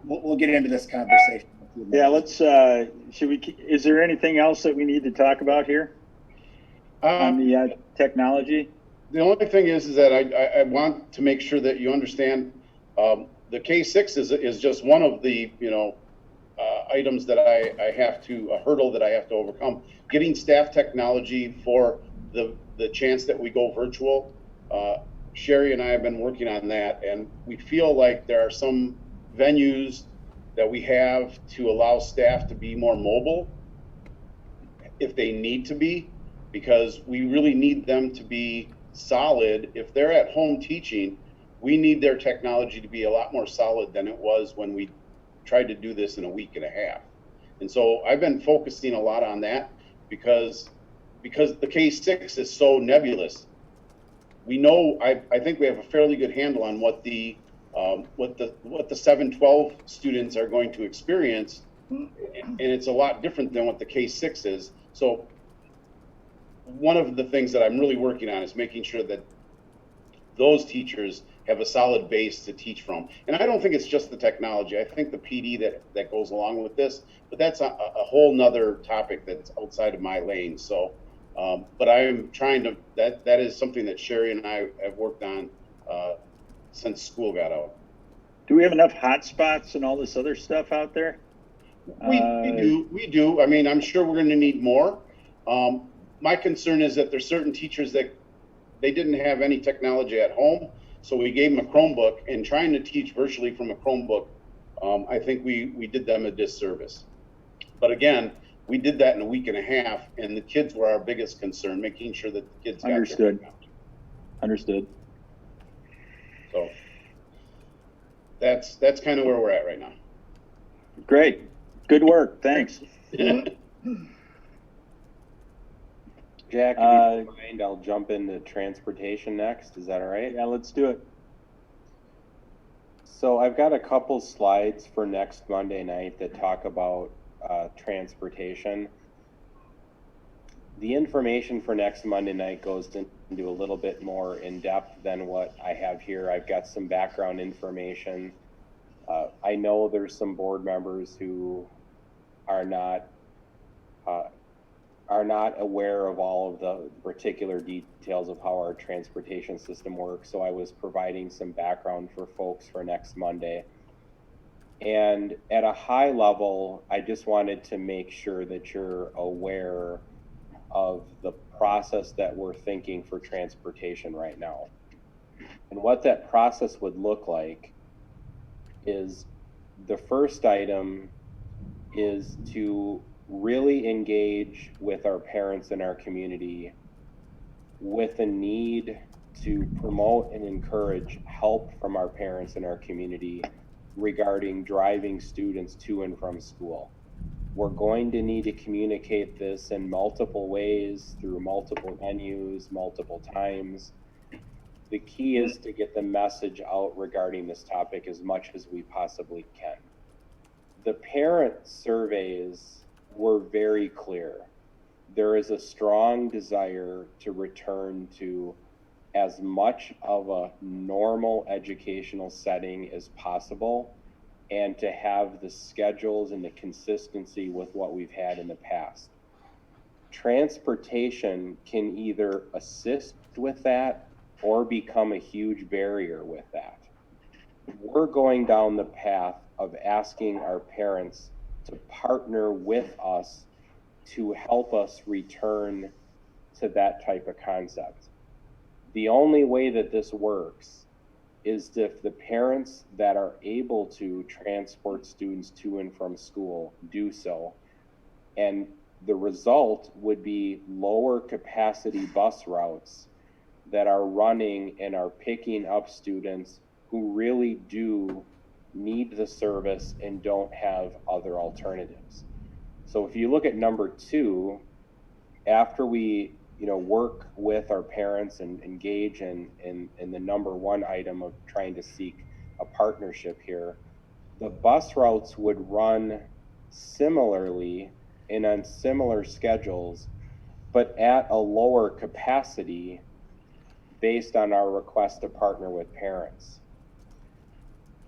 We'll get into this conversation. Yeah, let's. Is there anything else that we need to talk about here on the technology? The only thing is that I want to make sure that you understand the K6 is just one of the items that I have to, a hurdle that I have to overcome. Getting staff technology for the chance that we go virtual. Sherry and I have been working on that, and we feel like there are some venues that we have to allow staff to be more mobile if they need to be, because we really need them to be solid. If they're at home teaching, we need their technology to be a lot more solid than it was when we tried to do this in a week and a half. And so I've been focusing a lot on that because the K6 is so nebulous. We know, I think we have a fairly good handle on what the 712 students are going to experience, and it's a lot different than what the K6 is. So one of the things that I'm really working on is making sure that those teachers have a solid base to teach from. And I don't think it's just the technology. I think the PD that goes along with this, but that's a whole nother topic that's outside of my lane. So, but I am trying to, that is something that Sherry and I have worked on since school got out. Do we have enough hotspots and all this other stuff out there? We do. I mean, I'm sure we're going to need more. My concern is that there's certain teachers that they didn't have any technology at home, so we gave them a Chromebook, and trying to teach virtually from a Chromebook, I think we did them a disservice. But again, we did that in a week and a half, and the kids were our biggest concern, making sure that the kids got Understood. So that's kind of where we're at right now. Great. Good work. Thanks. Jack, if you don't mind, I'll jump into transportation next. Is that all right? Yeah, let's do it. So I've got a couple slides for next Monday night that talk about transportation. The information for next Monday night goes into a little bit more in depth than what I have here. I've got some background information. I know there's some board members who are not aware of all of the particular details of how our transportation system works. So I was providing some background for folks for next Monday. And at a high level, I just wanted to make sure that you're aware of the process that we're thinking for transportation right now. And what that process would look like is the first item is to really engage with our parents in our community with a need to promote and encourage help from our parents in our community regarding driving students to and from school. We're going to need to communicate this in multiple ways, through multiple venues, multiple times. The key is to get the message out regarding this topic as much as we possibly can. The parent surveys were very clear. There is a strong desire to return to as much of a normal educational setting as possible, and to have the schedules and the consistency with what we've had in the past. Transportation can either assist with that or become a huge barrier with that. We're going down the path of asking our parents to partner with us to help us return to that type of concept. The only way that this works is if the parents that are able to transport students to and from school do so. And the result would be lower capacity bus routes that are running and are picking up students who really do need the service and don't have other alternatives. So if you look at number 2, after we work with our parents and engage in the number 1 item of trying to seek a partnership here, the bus routes would run similarly and on similar schedules, but at a lower capacity based on our request to partner with parents.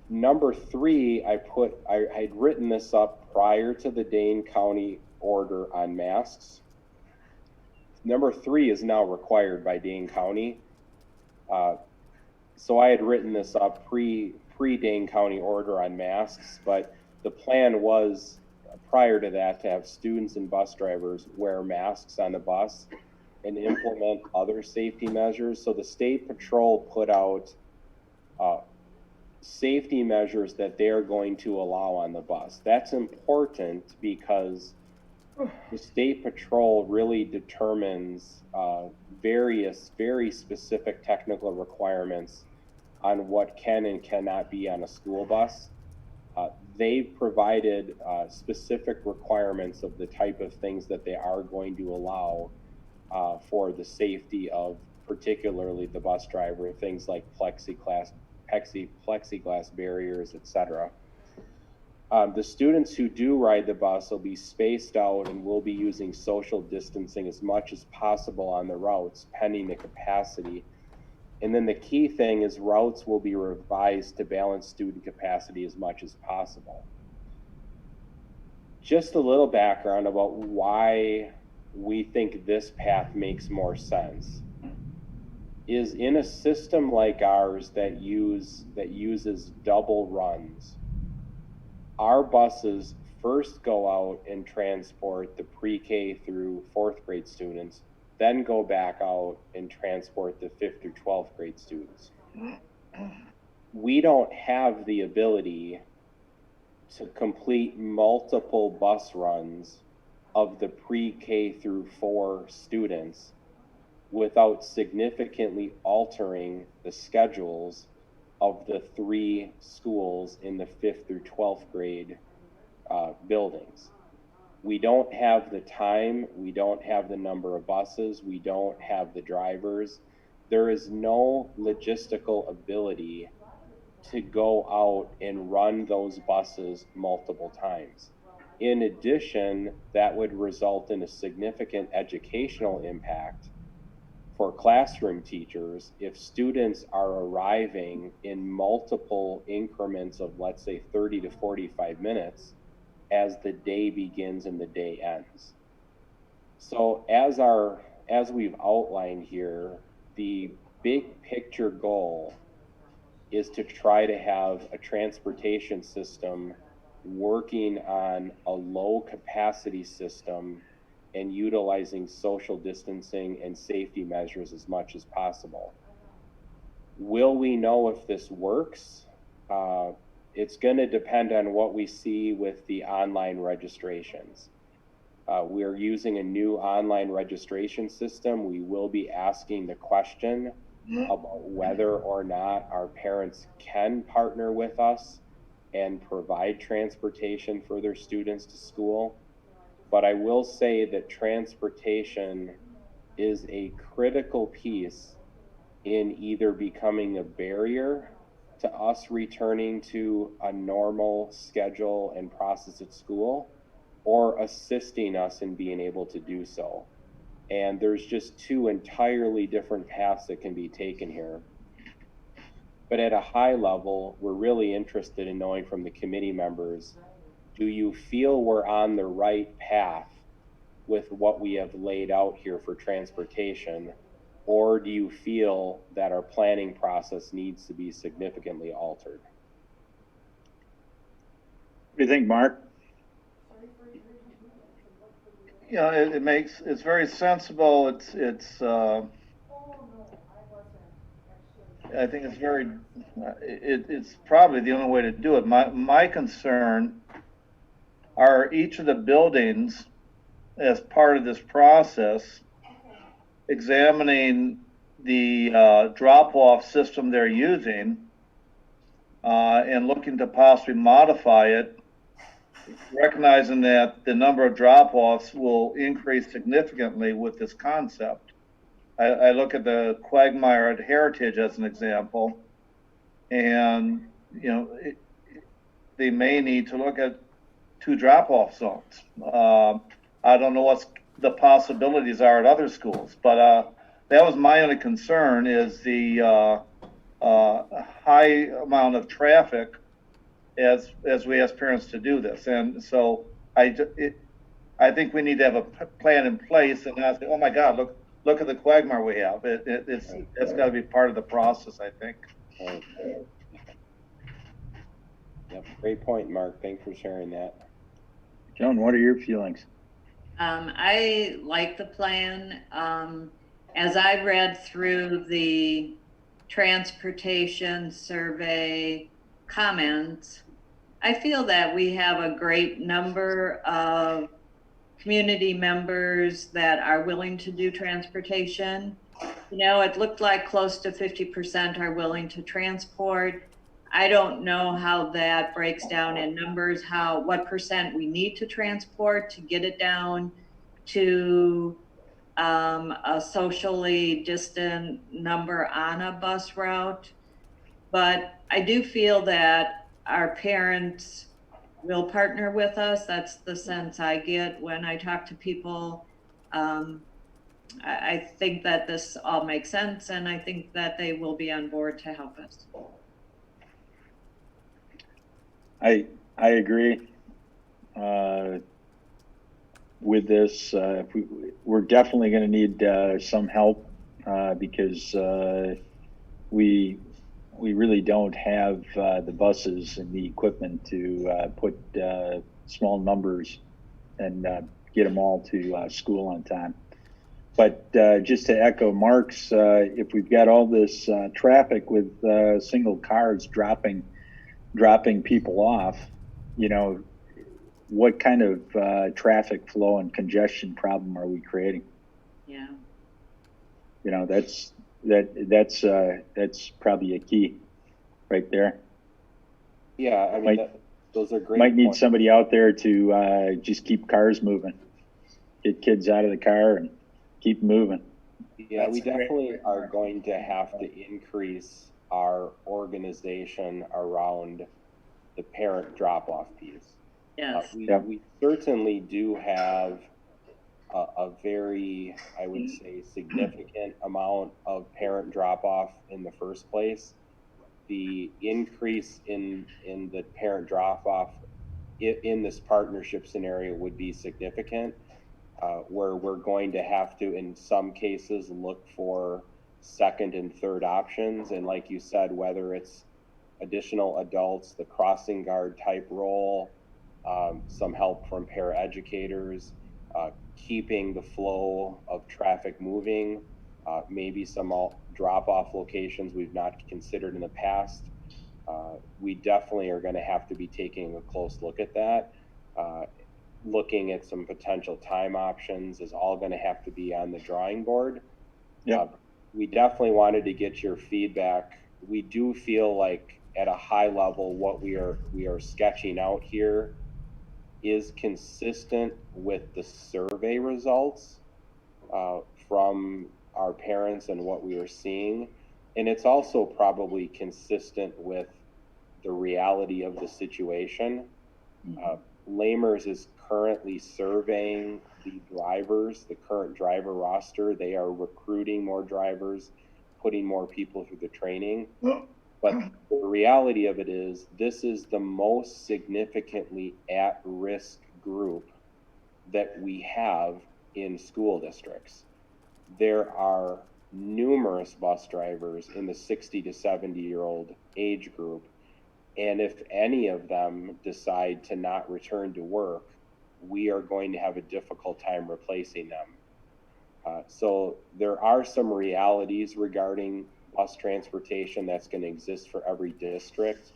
Number 3, I'd written this up prior to the Dane County order on masks. Number 3 is now required by Dane County. So I had written this up pre-Dane County order on masks, but the plan was prior to that to have students and bus drivers wear masks on the bus and implement other safety measures. So the state patrol put out safety measures that they're going to allow on the bus. That's important because the state patrol really determines various very specific technical requirements on what can and cannot be on a school bus. They provided specific requirements of the type of things that they are going to allow for the safety of particularly the bus driver, things like plexiglass barriers, etc. The students who do ride the bus will be spaced out and will be using social distancing as much as possible on the routes, pending the capacity. And then the key thing is routes will be revised to balance student capacity as much as possible. Just a little background about why we think this path makes more sense is in a system like ours that uses double runs. Our buses first go out and transport the pre-K through 4th grade students, then go back out and transport the 5th through 12th grade students. We don't have the ability to complete multiple bus runs of the pre-K through 4 students without significantly altering the schedules of the 3 schools in the 5th through 12th grade buildings. We don't have the time, we don't have the number of buses, we don't have the drivers. There is no logistical ability to go out and run those buses multiple times. In addition, that would result in a significant educational impact for classroom teachers if students are arriving in multiple increments of, let's say, 30 to 45 minutes as the day begins and the day ends. So as we've outlined here, the big picture goal is to try to have a transportation system working on a low capacity system and utilizing social distancing and safety measures as much as possible. Will we know if this works? It's going to depend on what we see with the online registrations. We're using a new online registration system. We will be asking the question about whether or not our parents can partner with us and provide transportation for their students to school. But I will say that transportation is a critical piece in either becoming a barrier to us returning to a normal schedule and process at school, or assisting us in being able to do so. And there's just two entirely different paths that can be taken here. But at a high level, we're really interested in knowing from the committee members, do you feel we're on the right path with what we have laid out here for transportation? Or do you feel that our planning process needs to be significantly altered? What do you think, Mark? You know, it's very sensible. I think it's very, it's probably the only way to do it. My concern are each of the buildings, as part of this process, examining the drop-off system they're using and looking to possibly modify it, recognizing that the number of drop-offs will increase significantly with this concept. I look at the quagmire at Heritage as an example, and you know, they may need to look at 2 drop-off zones. I don't know what the possibilities are at other schools, but that was my only concern, is the high amount of traffic as we ask parents to do this. And so I think we need to have a plan in place and not say, oh my God, look at the quagmire we have. That's got to be part of the process, I think. Yep, great point, Mark. Thanks for sharing that. Joan, what are your feelings? I like the plan. As I read through the transportation survey comments, I feel that we have a great number of community members that are willing to do transportation. You know, it looked like close to 50% are willing to transport. I don't know how that breaks down in numbers, what percent we need to transport to get it down to a socially distant number on a bus route. But I do feel that our parents will partner with us. That's the sense I get when I talk to people. I think that this all makes sense, and I think that they will be on board to help us. I agree with this. We're definitely going to need some help because we really don't have the buses and the equipment to put small numbers and get them all to school on time. But just to echo Mark's, if we've got all this traffic with single cars dropping people off, you know, what kind of traffic flow and congestion problem are we creating? Yeah. You know, that's probably a key right there. Yeah, I mean, those are great. Might need somebody out there to just keep cars moving, get kids out of the car and keep moving. Yeah, we definitely are going to have to increase our organization around the parent drop-off piece. Yes. We certainly do have a very, I would say, significant amount of parent drop-off in the first place. The increase in the parent drop-off in this partnership scenario would be significant, where we're going to have to, in some cases, look for second and third options. And like you said, whether it's additional adults, the crossing guard type role, some help from paraeducators, keeping the flow of traffic moving, maybe some drop-off locations we've not considered in the past. We definitely are going to have to be taking a close look at that. Looking at some potential time options is all going to have to be on the drawing board. Yeah. We definitely wanted to get your feedback. We do feel like at a high level, what we are sketching out here is consistent with the survey results from our parents and what we are seeing. And it's also probably consistent with the reality of the situation. Lamers is currently surveying the drivers, the current driver roster. They are recruiting more drivers, putting more people through the training. But the reality of it is, this is the most significantly at-risk group that we have in school districts. There are numerous bus drivers in the 60 to 70-year-old age group. And if any of them decide to not return to work, we are going to have a difficult time replacing them. So there are some realities regarding bus transportation that's going to exist for every district,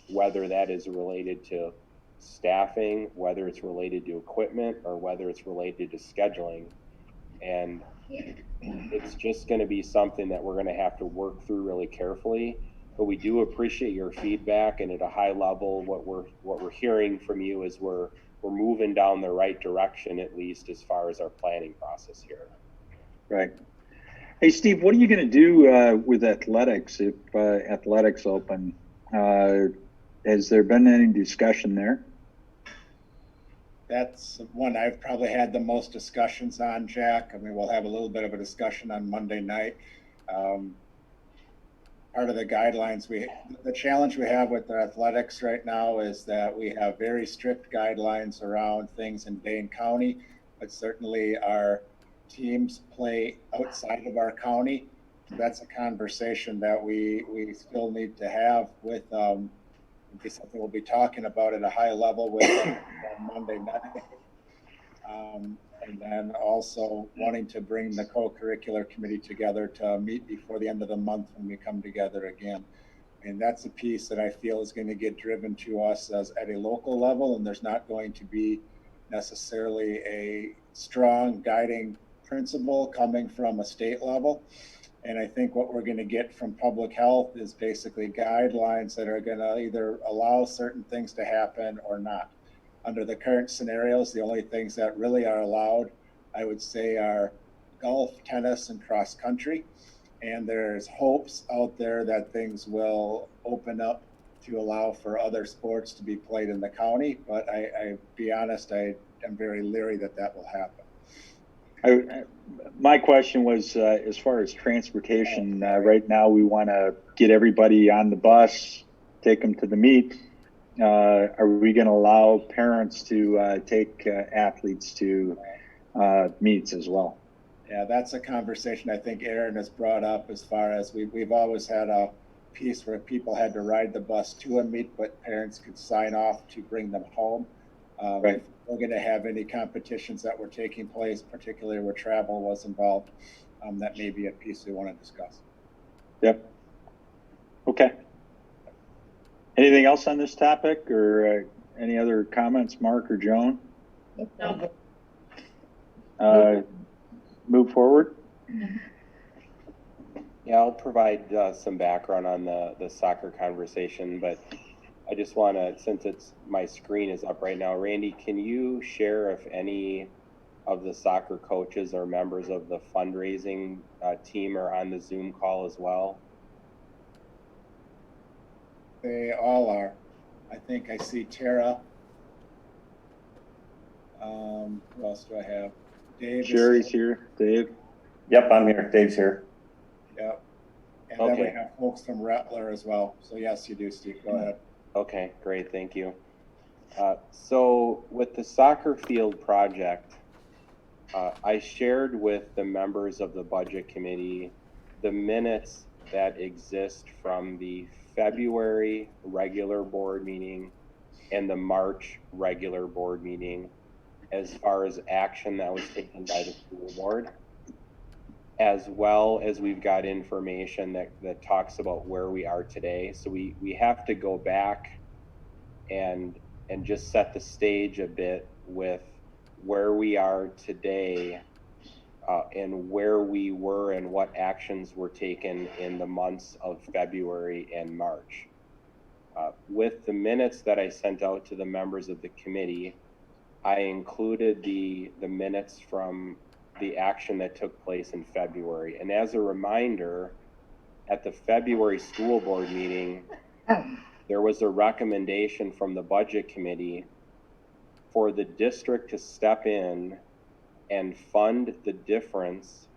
whether that is related to staffing, whether it's related to equipment, or whether it's related to scheduling. And it's just going to be something that we're going to have to work through really carefully. But we do appreciate your feedback, and at a high level, what we're hearing from you is we're moving down the right direction, at least as far as our planning process here. Right. Hey, Steve, what are you going to do with athletics if athletics open? Has there been any discussion there? That's one I've probably had the most discussions on, Jack. I mean, we'll have a little bit of a discussion on Monday night. Part of the guidelines, the challenge we have with the athletics right now is that we have very strict guidelines around things in Dane County, but certainly our teams play outside of our county. So that's a conversation that we still need to have with, be something we'll be talking about at a high level with on Monday night. And then also wanting to bring the co-curricular committee together to meet before the end of the month when we come together again. And that's a piece that I feel is going to get driven to us as at a local level, and there's not going to be necessarily a strong guiding principle coming from a state level. And I think what we're going to get from public health is basically guidelines that are going to either allow certain things to happen or not. Under the current scenarios, the only things that really are allowed, I would say, are golf, tennis, and cross country. And there's hopes out there that things will open up to allow for other sports to be played in the county. But I be honest, I am very leery that that will happen. My question was, as far as transportation, right now we want to get everybody on the bus, take them to the meet. Are we going to allow parents to take athletes to meets as well? Yeah, that's a conversation I think Aaron has brought up, as far as we've always had a piece where people had to ride the bus to a meet, but parents could sign off to bring them home. Right. If we're going to have any competitions that were taking place, particularly where travel was involved, that may be a piece we want to discuss. Yep. Okay. Anything else on this topic, or any other comments, Mark or Joan? No. Move forward. Yeah, I'll provide some background on the soccer conversation, but I just want to, since my screen is up right now, Randy, can you share if any of the soccer coaches or members of the fundraising team are on the Zoom call as well? They all are. I think I see Tara. Who else do I have? Dave. Sherry's here. Dave. Yep, I'm here. Dave's here. Yep. And then we Okay. have folks from Rattler as well. So yes, you do, Steve. Go ahead. Okay, great, thank you. So with the soccer field project, I shared with the members of the budget committee the minutes that exist from the February regular board meeting and the March regular board meeting as far as action that was taken by the school board, as well as we've got information that talks about where we are today. So we have to go back and just set the stage a bit with where we are today and where we were and what actions were taken in the months of February and March. With the minutes that I sent out to the members of the committee, I included the minutes from the action that took place in February. And as a reminder, at the February school board meeting, there was a recommendation from the budget committee for the district to step in and fund the difference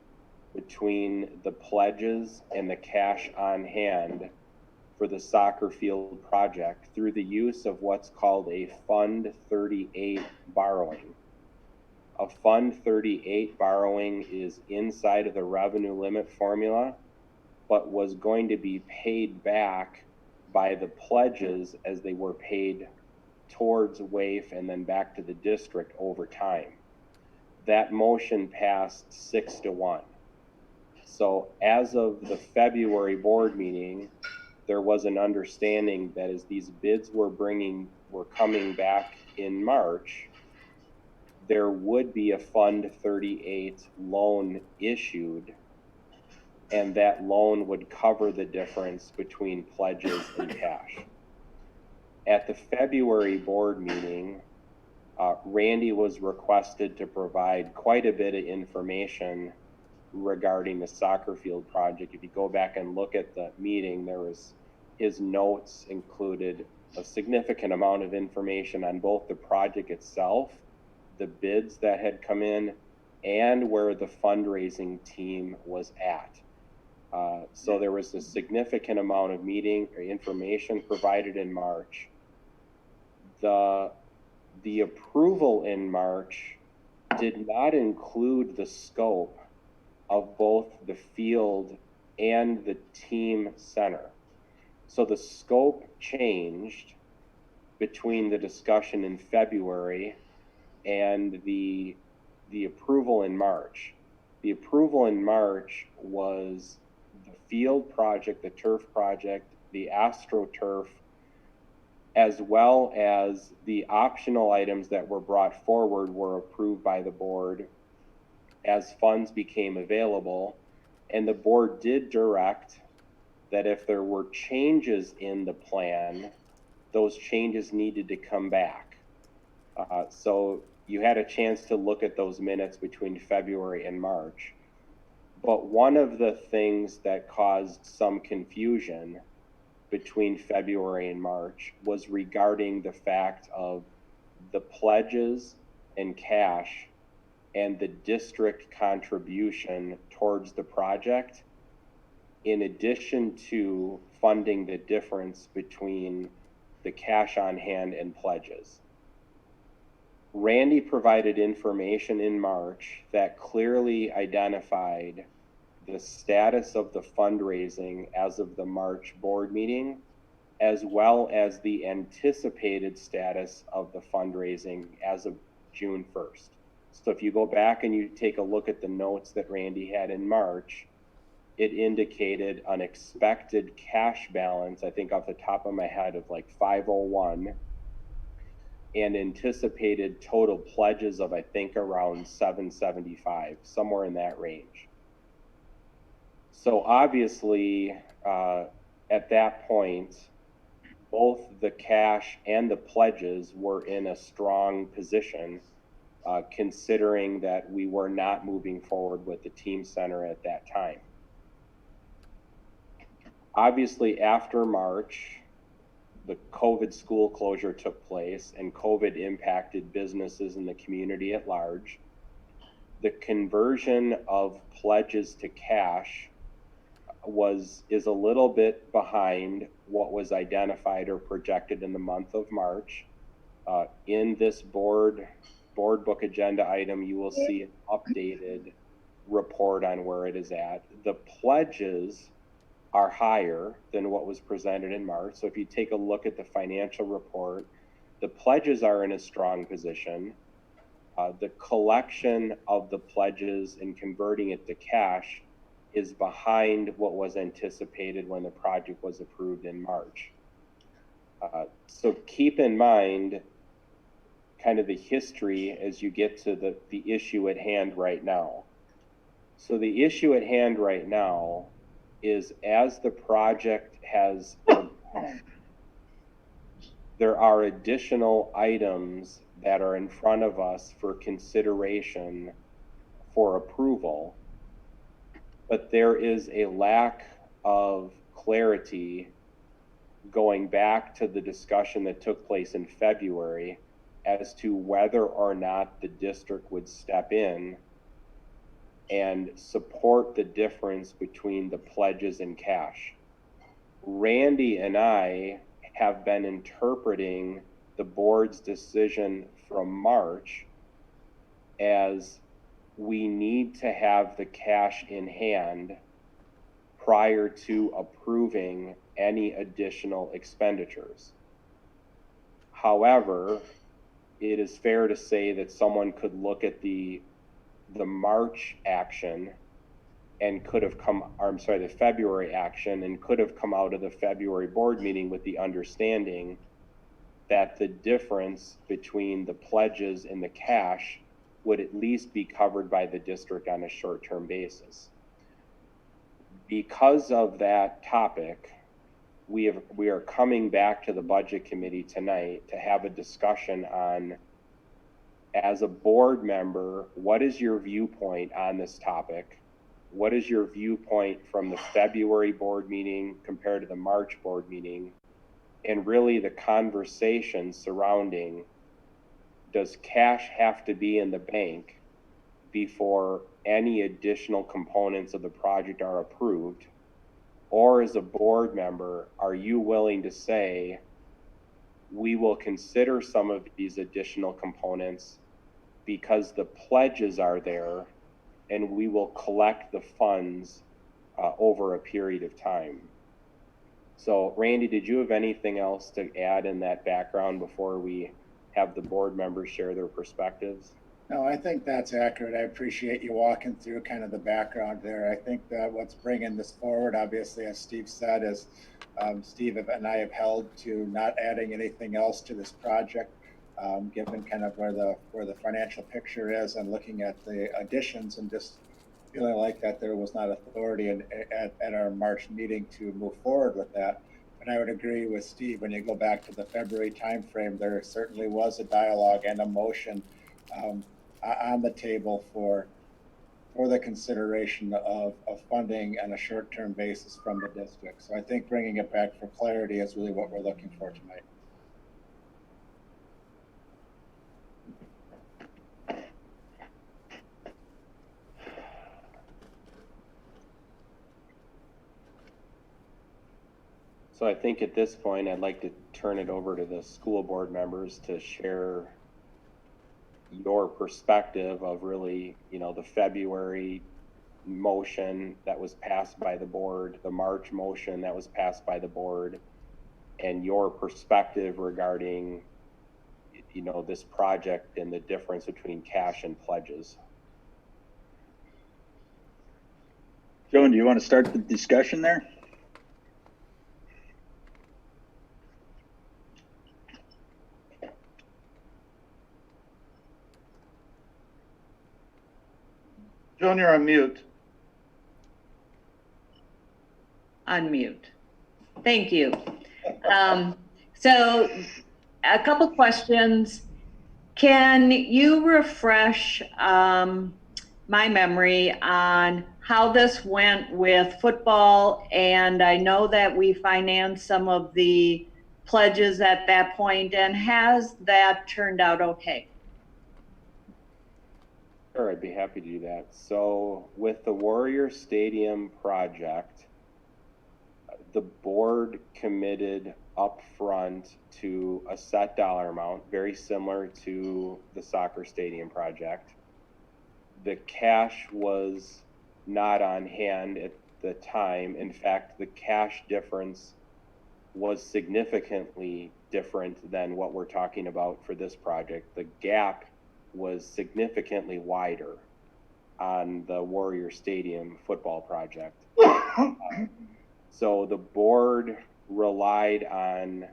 between the pledges and the cash on hand for the soccer field project through the use of what's called a Fund 38 borrowing. A Fund 38 borrowing is inside of the revenue limit formula, but was going to be paid back by the pledges as they were paid towards WAIF and then back to the district over time. That motion passed 6-1. So as of the February board meeting, there was an understanding that as these bids were coming back in March, there would be a Fund 38 loan issued, and that loan would cover the difference between pledges and cash. At the February board meeting, Randy was requested to provide quite a bit of information regarding the soccer field project. If you go back and look at the meeting, his notes included a significant amount of information on both the project itself, the bids that had come in, and where the fundraising team was at. So there was a significant amount of meeting or information provided in March. The approval in March did not include the scope of both the field and the team center. So the scope changed between the discussion in February and the approval in March. The approval in March was the field project, the turf project, the Astroturf, as well as the optional items that were brought forward were approved by the board as funds became available. And the board did direct that if there were changes in the plan, those changes needed to come back. So you had a chance to look at those minutes between February and March. But one of the things that caused some confusion between February and March was regarding the fact of the pledges and cash and the district contribution towards the project, in addition to funding the difference between the cash on hand and pledges. Randy provided information in March that clearly identified the status of the fundraising as of the March board meeting, as well as the anticipated status of the fundraising as of June 1st. So if you go back and you take a look at the notes that Randy had in March, it indicated an expected cash balance, I think off the top of my head, of like 501, and anticipated total pledges of, I think, around 775, somewhere in that range. So obviously, at that point, both the cash and the pledges were in a strong position, considering that we were not moving forward with the team center at that time. Obviously, after March, the COVID school closure took place and COVID impacted businesses in the community at large. The conversion of pledges to cash is a little bit behind what was identified or projected in the month of March. In this board book agenda item, you will see an updated report on where it is at. The pledges are higher than what was presented in March. So if you take a look at the financial report, the pledges are in a strong position. The collection of the pledges and converting it to cash is behind what was anticipated when the project was approved in March. So keep in mind kind of the history as you get to the issue at hand right now. So the issue at hand right now is, as the project has, there are additional items that are in front of us for consideration for approval, but there is a lack of clarity going back to the discussion that took place in February as to whether or not the district would step in and support the difference between the pledges and cash. Randy and I have been interpreting the board's decision from March as we need to have the cash in hand prior to approving any additional expenditures. However, it is fair to say that someone could look at the March action and could have the February action and could have come out of the February board meeting with the understanding that the difference between the pledges and the cash would at least be covered by the district on a short-term basis. Because of that topic, we are coming back to the budget committee tonight to have a discussion on, as a board member, what is your viewpoint on this topic? What is your viewpoint from the February board meeting compared to the March board meeting? And really the conversation surrounding, does cash have to be in the bank before any additional components of the project are approved? Or as a board member, are you willing to say, we will consider some of these additional components because the pledges are there, and we will collect the funds over a period of time? So Randy, did you have anything else to add in that background before we have the board members share their perspectives? No, I think that's accurate. I appreciate you walking through kind of the background there. I think that what's bringing this forward, obviously, as Steve said, is Steve and I have held to not adding anything else to this project, given kind of where the financial picture is, and looking at the additions and just feeling like that there was not authority at our March meeting to move forward with that. But I would agree with Steve, when you go back to the February timeframe, there certainly was a dialogue and a motion on the table for the consideration of funding on a short-term basis from the district. So I think bringing it back for clarity is really what we're looking for tonight. So I think at this point, I'd like to turn it over to the school board members to share your perspective of really, the February motion that was passed by the board, the March motion that was passed by the board, and your perspective regarding, this project and the difference between cash and pledges. Joan, do you want to start the discussion there? Joan, you're on mute. Unmute. Thank you. So a couple questions. Can you refresh my memory on how this went with football? And I know that we financed some of the pledges at that point, and has that turned out okay? Sure, I'd be happy to do that. So with the Warrior Stadium project, the board committed upfront to a set dollar amount, very similar to the soccer stadium project. The cash was not on hand at the time. In fact, the cash difference was significantly different than what we're talking about for this project. The gap was significantly wider on the Warrior Stadium football project. So the board relied on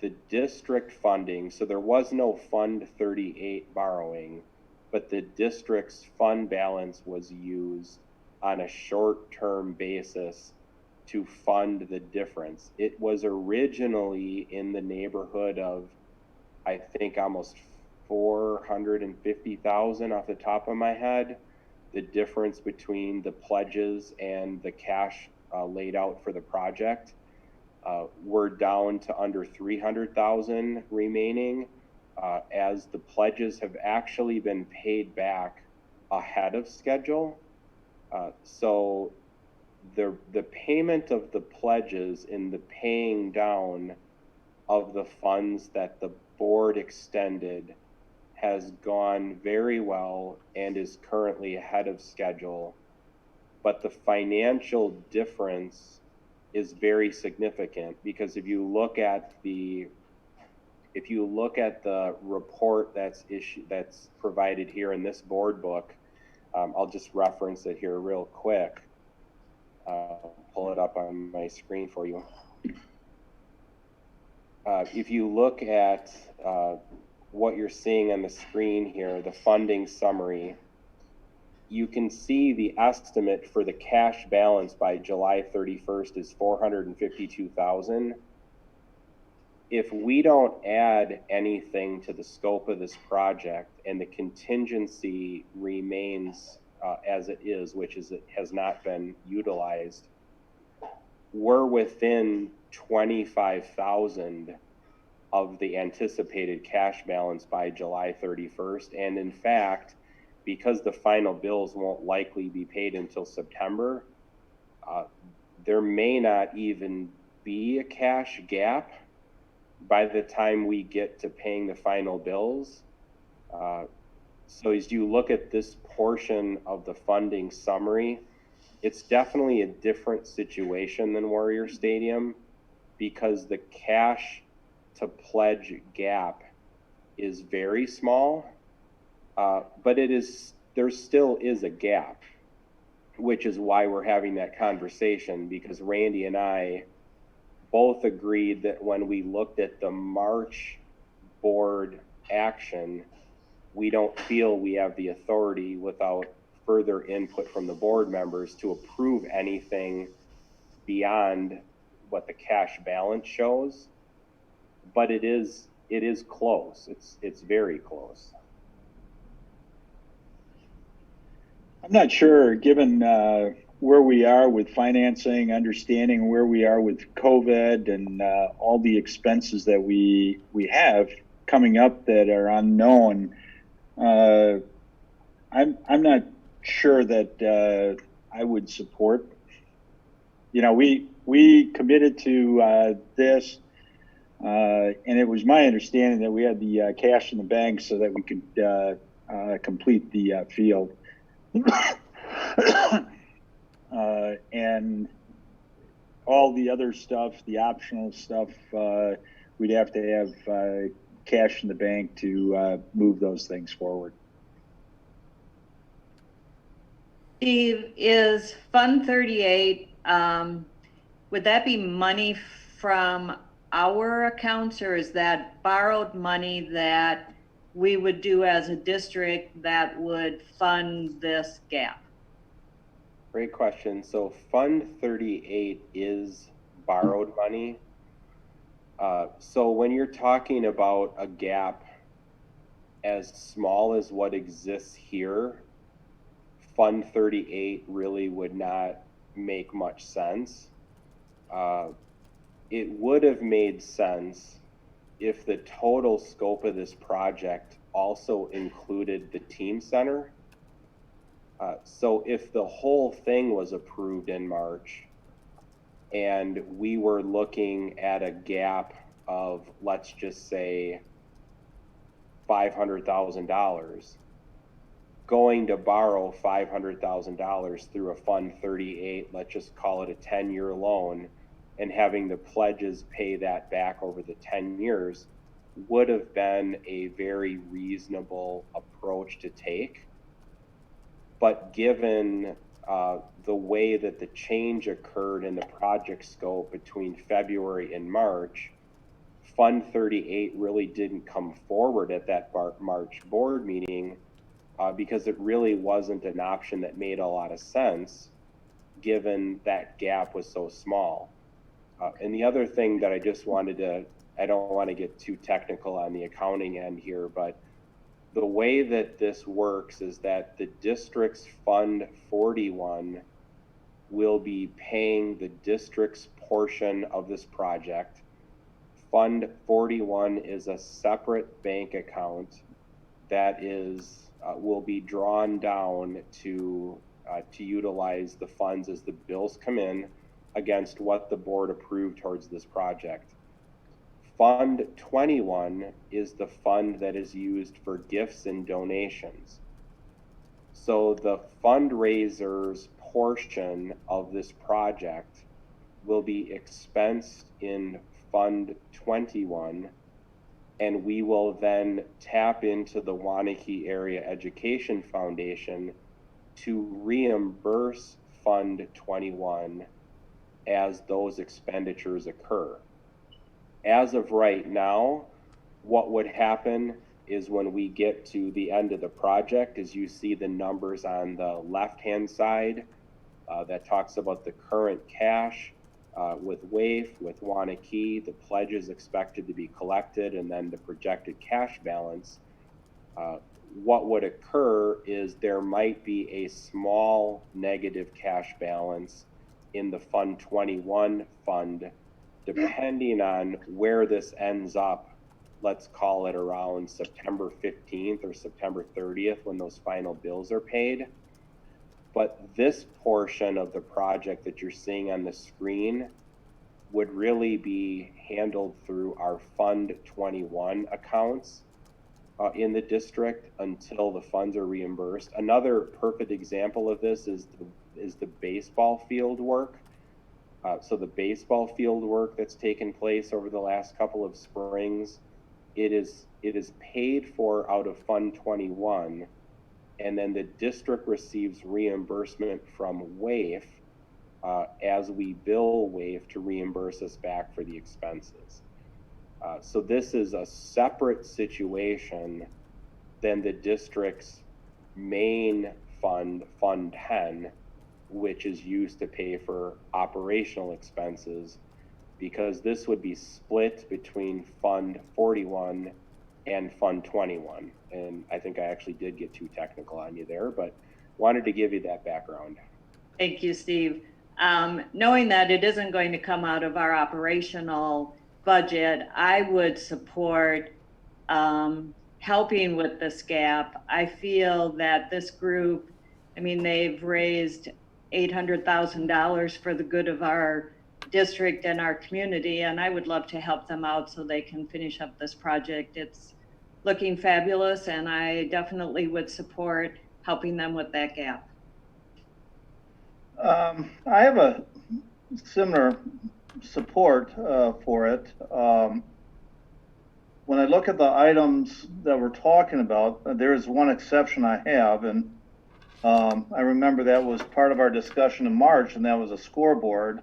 the district funding. So there was no Fund 38 borrowing, but the district's fund balance was used on a short-term basis to fund the difference. It was originally in the neighborhood of, I think, almost 450,000 off the top of my head. The difference between the pledges and the cash laid out for the project. We're down to under 300,000 remaining, as the pledges have actually been paid back ahead of schedule. So the payment of the pledges and the paying down of the funds that the board extended has gone very well and is currently ahead of schedule. But the financial difference is very significant, because if you look at the report that's provided here in this board book, I'll just reference it here real quick. Pull it up on my screen for you. If you look at what you're seeing on the screen here, the funding summary, you can see the estimate for the cash balance by July 31st is 452,000. If we don't add anything to the scope of this project and the contingency remains as it is, which is it has not been utilized, we're within 25,000 of the anticipated cash balance by July 31st. And in fact, because the final bills won't likely be paid until September, there may not even be a cash gap by the time we get to paying the final bills. So as you look at this portion of the funding summary, it's definitely a different situation than Warrior Stadium, because the cash to pledge gap is very small, but there still is a gap, which is why we're having that conversation, because Randy and I both agreed that when we looked at the March board action, we don't feel we have the authority without further input from the board members to approve anything beyond what the cash balance shows. But it is close. It's very close. I'm not sure, given where we are with financing, understanding where we are with COVID and all the expenses that we have coming up that are unknown. I'm not sure that I would support. You know, we committed to this, and it was my understanding that we had the cash in the bank so that we could complete the field. And all the other stuff, the optional stuff, we'd have to have cash in the bank to move those things forward. Steve, is Fund 38, would that be money from our accounts, or is that borrowed money that we would do as a district that would fund this gap? Great question. So Fund 38 is borrowed money. So when you're talking about a gap as small as what exists here, Fund 38 really would not make much sense. it would have made sense if the total scope of this project also included the team center. So if the whole thing was approved in March and we were looking at a gap of, let's just say, $500,000, going to borrow $500,000 through a Fund 38, let's just call it a 10-year loan, and having the pledges pay that back over the 10 years would have been a very reasonable approach to take. But given the way that the change occurred in the project scope between February and March, Fund 38 really didn't come forward at that March board meeting because it really wasn't an option that made a lot of sense given that gap was so small. And the other thing that I just wanted to, I don't want to get too technical on the accounting end here, but the way that this works is that the district's Fund 41 will be paying the district's portion of this project. Fund 41 is a separate bank account that is will be drawn down to utilize the funds as the bills come in against what the board approved towards this project. Fund 21 is the fund that is used for gifts and donations. So the fundraiser's portion of this project will be expensed in Fund 21, and we will then tap into the Waunakee Area Education Foundation to reimburse Fund 21 as those expenditures occur. As of right now, what would happen is when we get to the end of the project, as you see the numbers on the left-hand side, that talks about the current cash with WAIF, with Waunakee, the pledges expected to be collected, and then the projected cash balance. What would occur is there might be a small negative cash balance in the Fund 21 fund, depending on where this ends up. Let's call it around September 15th or September 30th when those final bills are paid. But this portion of the project that you're seeing on the screen would really be handled through our Fund 21 accounts in the district until the funds are reimbursed. Another perfect example of this is the baseball field work. So the baseball field work that's taken place over the last couple of springs, it is paid for out of Fund 21, and then the district receives reimbursement from WAIF as we bill WAIF to reimburse us back for the expenses. So this is a separate situation than the district's main fund, Fund 10, which is used to pay for operational expenses, because this would be split between Fund 41 and Fund 21. And I think I actually did get too technical on you there, but wanted to give you that background. Thank you, Steve. Knowing that it isn't going to come out of our operational budget, I would support helping with this gap. I feel that this group, I mean, they've raised $800,000 for the good of our district and our community, and I would love to help them out so they can finish up this project. It's looking fabulous, and I definitely would support helping them with that gap. I have a similar support for it. When I look at the items that we're talking about, there is one exception I have, and I remember that was part of our discussion in March, and that was a scoreboard.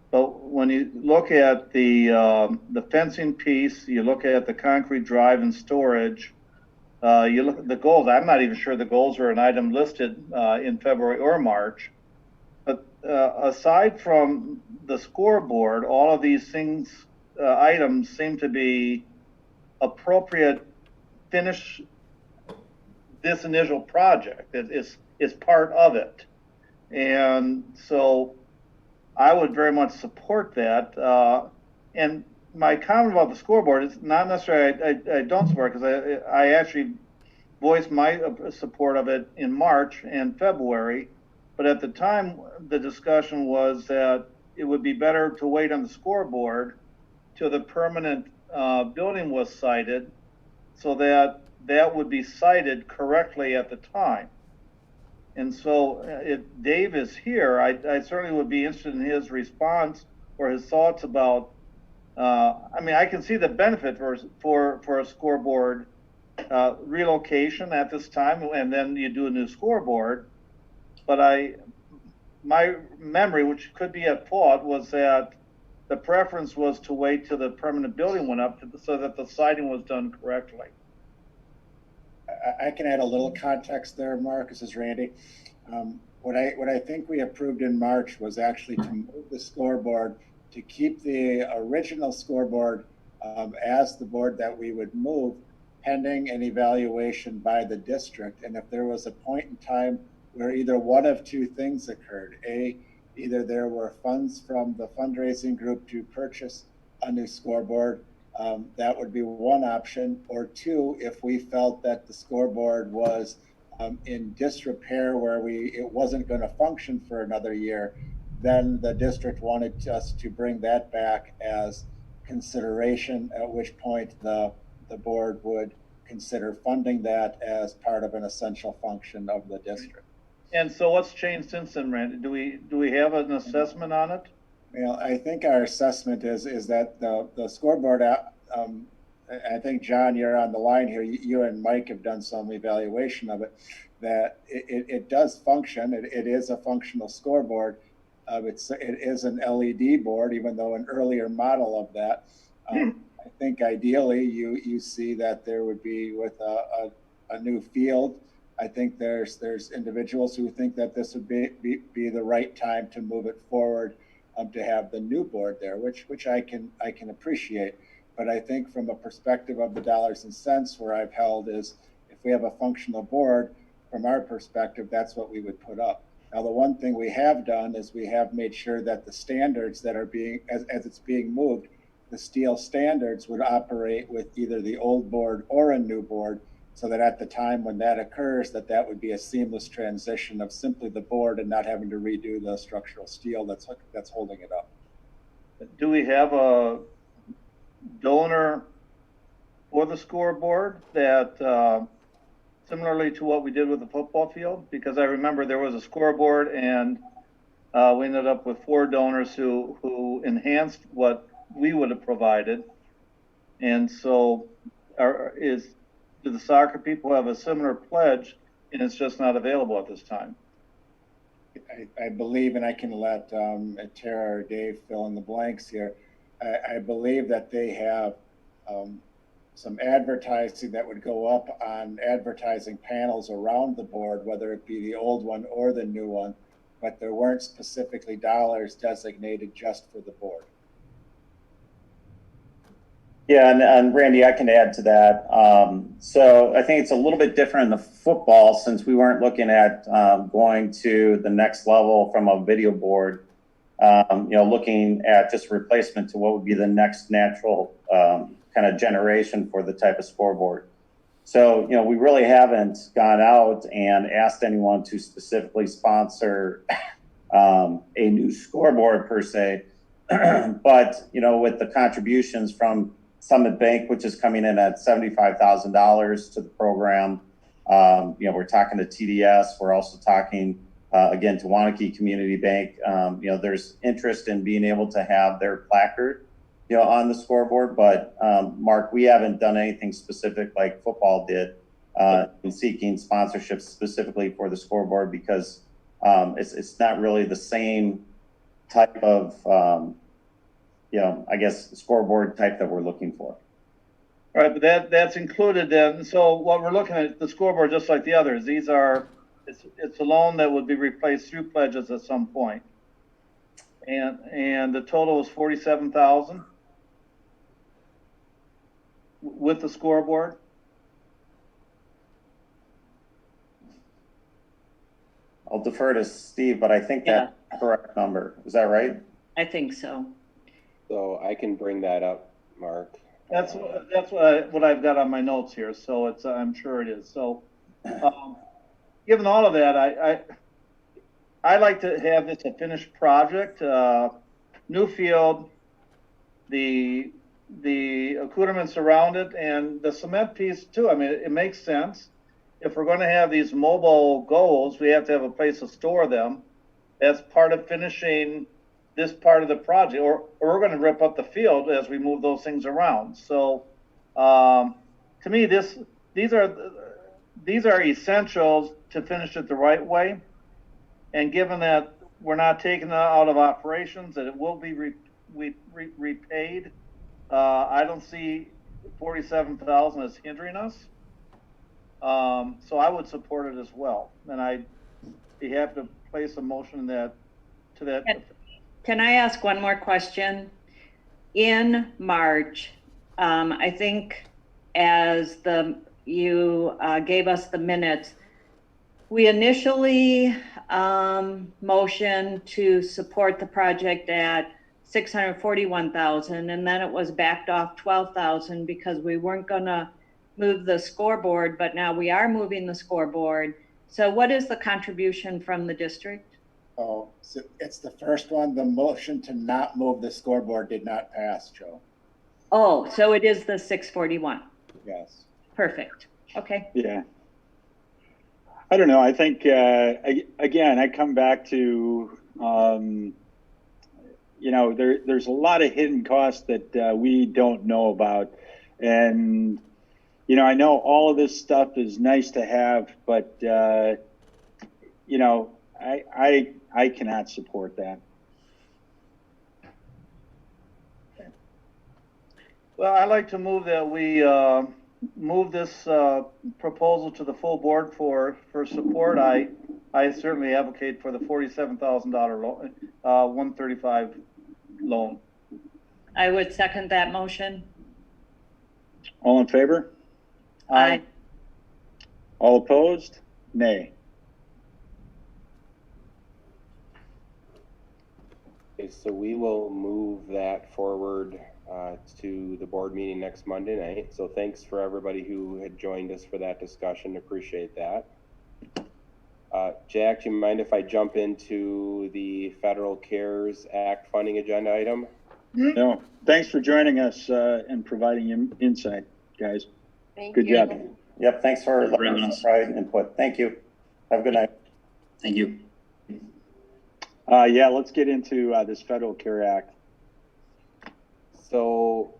But when you look at the fencing piece, you look at the concrete drive and storage, you look at the goals. I'm not even sure the goals are an item listed in February or March. But aside from the scoreboard, all of these things, items seem to be appropriate finish this initial project. It's part of it. And so I would very much support that. and my comment about the scoreboard is not necessarily I don't support it, because I actually voiced my support of it in March and February, but at the time the discussion was that it would be better to wait on the scoreboard till the permanent building was sited, so that that would be cited correctly at the time. And so if Dave is here, I certainly would be interested in his response or his thoughts about, I mean, I can see the benefit for a scoreboard relocation at this time, and then you do a new scoreboard. But my memory, which could be at fault, was that the preference was to wait till the permanent building went up so that the siding was done correctly. I can add a little context there, Mark. This is Randy. What I think we approved in March was actually to move the scoreboard, to keep the original scoreboard as the board that we would move, pending an evaluation by the district. And if there was a point in time where either one of two things occurred: either there were funds from the fundraising group to purchase a new scoreboard, that would be one option, or two, if we felt that the scoreboard was in disrepair where it wasn't going to function for another year, then the district wanted us to bring that back as consideration, at which point the board would consider funding that as part of an essential function of the district. And so what's changed since then, Randy? Do we have an assessment on it? Well, I think our assessment is that the scoreboard, I think, John, you're on the line here. You and Mike have done some evaluation of it, that it does function. It is a functional scoreboard. It is an LED board, even though an earlier model of that. I think ideally you see that there would be, with a new field, I think there's individuals who think that this would be the right time to move it forward, to have the new board there, which I can appreciate. But I think from a perspective of the dollars and cents, where I've held is, if we have a functional board, from our perspective, that's what we would put up. Now, the one thing we have done is we have made sure that the standards that are being, as it's being moved, the steel standards would operate with either the old board or a new board, so that at the time when that occurs, that would be a seamless transition of simply the board and not having to redo the structural steel that's holding it up. Do we have a donor for the scoreboard that, similarly to what we did with the football field? Because I remember there was a scoreboard, and we ended up with 4 donors who enhanced what we would have provided. And so do the soccer people have a similar pledge, and it's just not available at this time? I believe, and I can let Tara or Dave fill in the blanks here, I believe that they have some advertising that would go up on advertising panels around the board, whether it be the old one or the new one, but there weren't specifically dollars designated just for the board. Yeah, and Randy, I can add to that. So I think it's a little bit different in the football, since we weren't looking at going to the next level from a video board, looking at just replacement to what would be the next natural kind of generation for the type of scoreboard. So, we really haven't gone out and asked anyone to specifically sponsor a new scoreboard per se, but, with the contributions from Summit Bank, which is coming in at $75,000 to the program. We're talking to TDS. We're also talking, again, to Waunakee Community Bank. There's interest in being able to have their placard, on the scoreboard. But, Mark, we haven't done anything specific like football did in seeking sponsorships specifically for the scoreboard, because it's not really the same type of I guess scoreboard type that we're looking for. All right, but that's included then. So what we're looking at, the scoreboard, just like the others, it's a loan that would be replaced through pledges at some point. And the total is $47,000 with the scoreboard. I'll defer to Steve, but I think that's the correct number. Is that right? I think so. So I can bring that up, Mark. That's what I've got on my notes here, so it's, I'm sure it is. So, given all of that, I like to have this a finished project, new field, the accoutrements around it, and the cement piece too. I mean, it makes sense. If we're going to have these mobile goals, we have to have a place to store them. That's part of finishing this part of the project, or we're going to rip up the field as we move those things around. So, to me, these are essentials to finish it the right way. And given that we're not taking it out of operations, that it will be repaid, I don't see 47,000 as hindering us. So I would support it as well, and I'd be happy to place a motion to that. Can I ask one more question? In March, I think as you gave us the minutes, we initially motioned to support the project at 641,000, and then it was backed off 12,000 because we weren't gonna move the scoreboard, but now we are moving the scoreboard. So what is the contribution from the district? Oh, so it's the first one. The motion to not move the scoreboard did not pass, Joe. Oh, so it is the 641. Yes. Perfect. Okay. Yeah. I don't know. I think, again, I come back to, you know, there's a lot of hidden costs that we don't know about. And, you know, I know all of this stuff is nice to have, but, you know, I cannot support that. Well, I'd like to move that we move this proposal to the full board for support. I certainly advocate for the $47,000 loan, 135 loan. I would second that motion. All in favor? Aye. All opposed? Nay. Okay, so we will move that forward to the board meeting next Monday night. So thanks for everybody who had joined us for that discussion. Appreciate that. Jack, do you mind if I jump into the Federal CARES Act funding agenda item? No. Thanks for joining us and providing insight, guys. Good job. Yep, thanks for letting us provide input. Thank you. Have a good night. Thank you. Yeah, let's get into this Federal CARE Act. So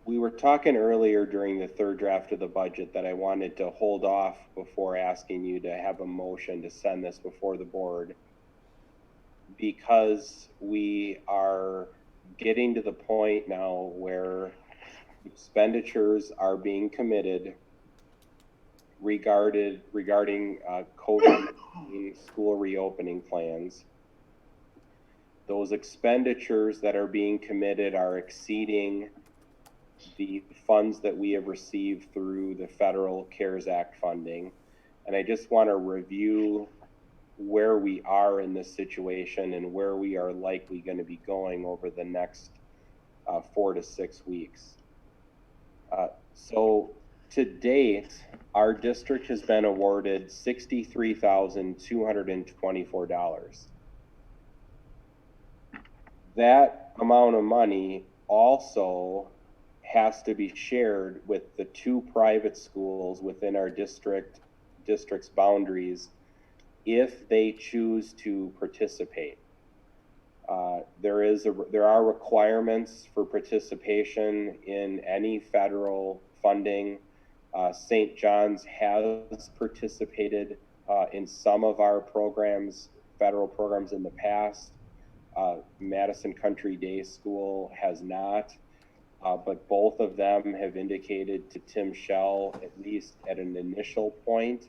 we were talking earlier during the third draft of the budget that I wanted to hold off before asking you to have a motion to send this before the board, because we are getting to the point now where expenditures are being committed regarding COVID-19 school reopening plans. Those expenditures that are being committed are exceeding the funds that we have received through the Federal CARES Act funding. And I just want to review where we are in this situation and where we are likely going to be going over the next 4 to 6 weeks. So to date, our district has been awarded $63,224. That amount of money also has to be shared with the 2 private schools within our district's boundaries if they choose to participate. There are requirements for participation in any federal funding. St. John's has participated in some of our programs, federal programs in the past. Madison Country Day School has not, but both of them have indicated to Tim Schell, at least at an initial point,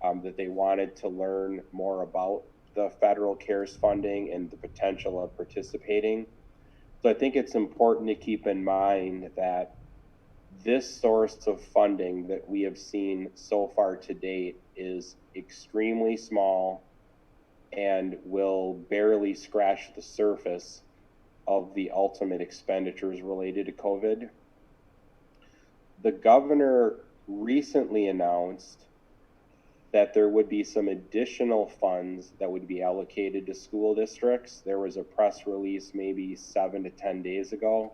that they wanted to learn more about the federal CARES funding and the potential of participating. So I think it's important to keep in mind that this source of funding that we have seen so far to date is extremely small and will barely scratch the surface of the ultimate expenditures related to COVID. The governor recently announced that there would be some additional funds that would be allocated to school districts. There was a press release maybe 7 to 10 days ago.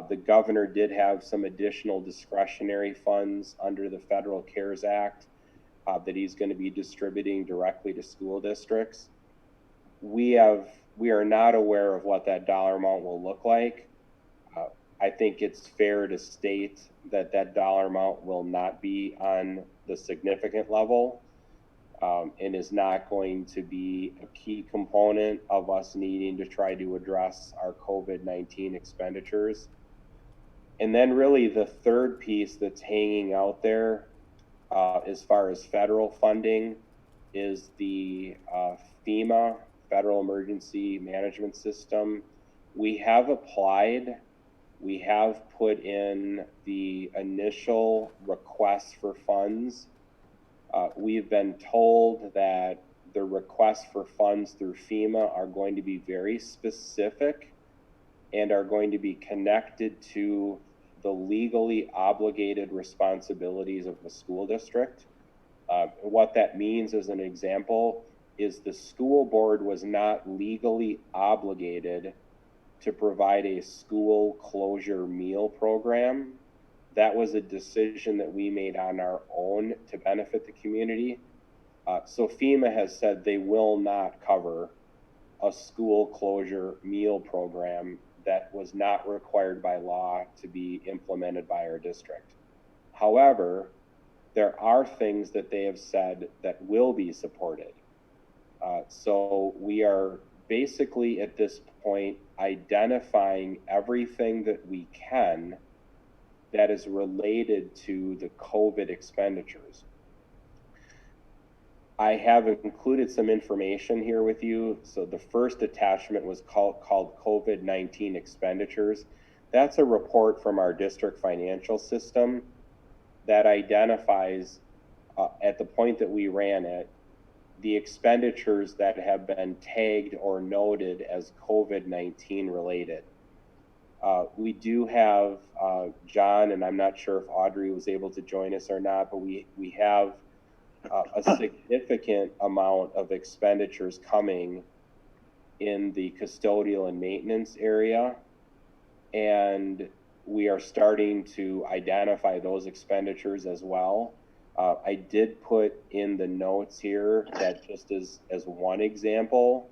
The governor did have some additional discretionary funds under the Federal CARES Act that he's going to be distributing directly to school districts. We are not aware of what that dollar amount will look like. I think it's fair to state that that dollar amount will not be on the significant level and is not going to be a key component of us needing to try to address our COVID-19 expenditures. And then really the third piece that's hanging out there as far as federal funding is the Fema, Federal Emergency Management System. We have applied. We have put in the initial request for funds. We've been told that the requests for funds through FEMA are going to be very specific and are going to be connected to the legally obligated responsibilities of the school district. What that means, as an example, is the school board was not legally obligated to provide a school closure meal program. That was a decision that we made on our own to benefit the community. So FEMA has said they will not cover a school closure meal program that was not required by law to be implemented by our district. However, there are things that they have said that will be supported. So we are basically at this point identifying everything that we can that is related to the COVID expenditures. I have included some information here with you. So the first attachment was called COVID-19 Expenditures. That's a report from our district financial system that identifies, at the point that we ran it, the expenditures that have been tagged or noted as COVID-19 related. We do have John, and I'm not sure if Audrey was able to join us or not, but we have a significant amount of expenditures coming in the custodial and maintenance area. And we are starting to identify those expenditures as well. I did put in the notes here that just as one example,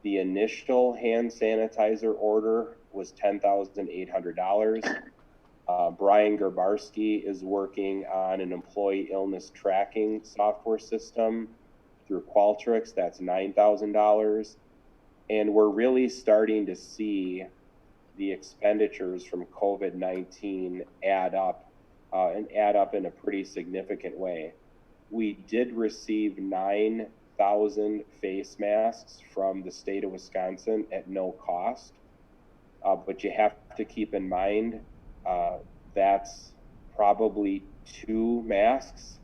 the initial hand sanitizer order was $10,800. Brian Garbarski is working on an employee illness tracking software system through Qualtrics. That's $9,000. And we're really starting to see the expenditures from COVID-19 add up and add up in a pretty significant way. We did receive 9,000 face masks from the state of Wisconsin at no cost. But you have to keep in mind, that's probably 2 masks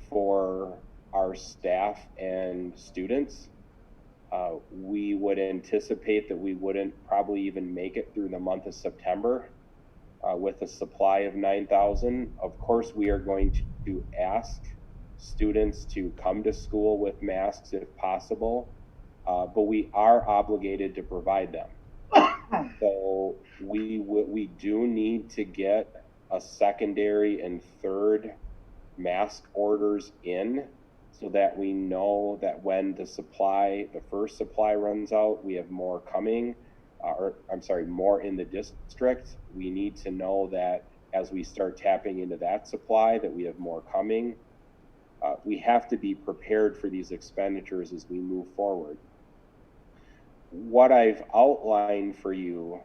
for our staff and students. We would anticipate that we wouldn't probably even make it through the month of September with a supply of 9,000. Of course, we are going to ask students to come to school with masks if possible, but we are obligated to provide them. So we do need to get a secondary and third mask orders in so that we know that when the first supply runs out, we have more coming, more in the district. We need to know that as we start tapping into that supply, that we have more coming. We have to be prepared for these expenditures as we move forward. What I've outlined for you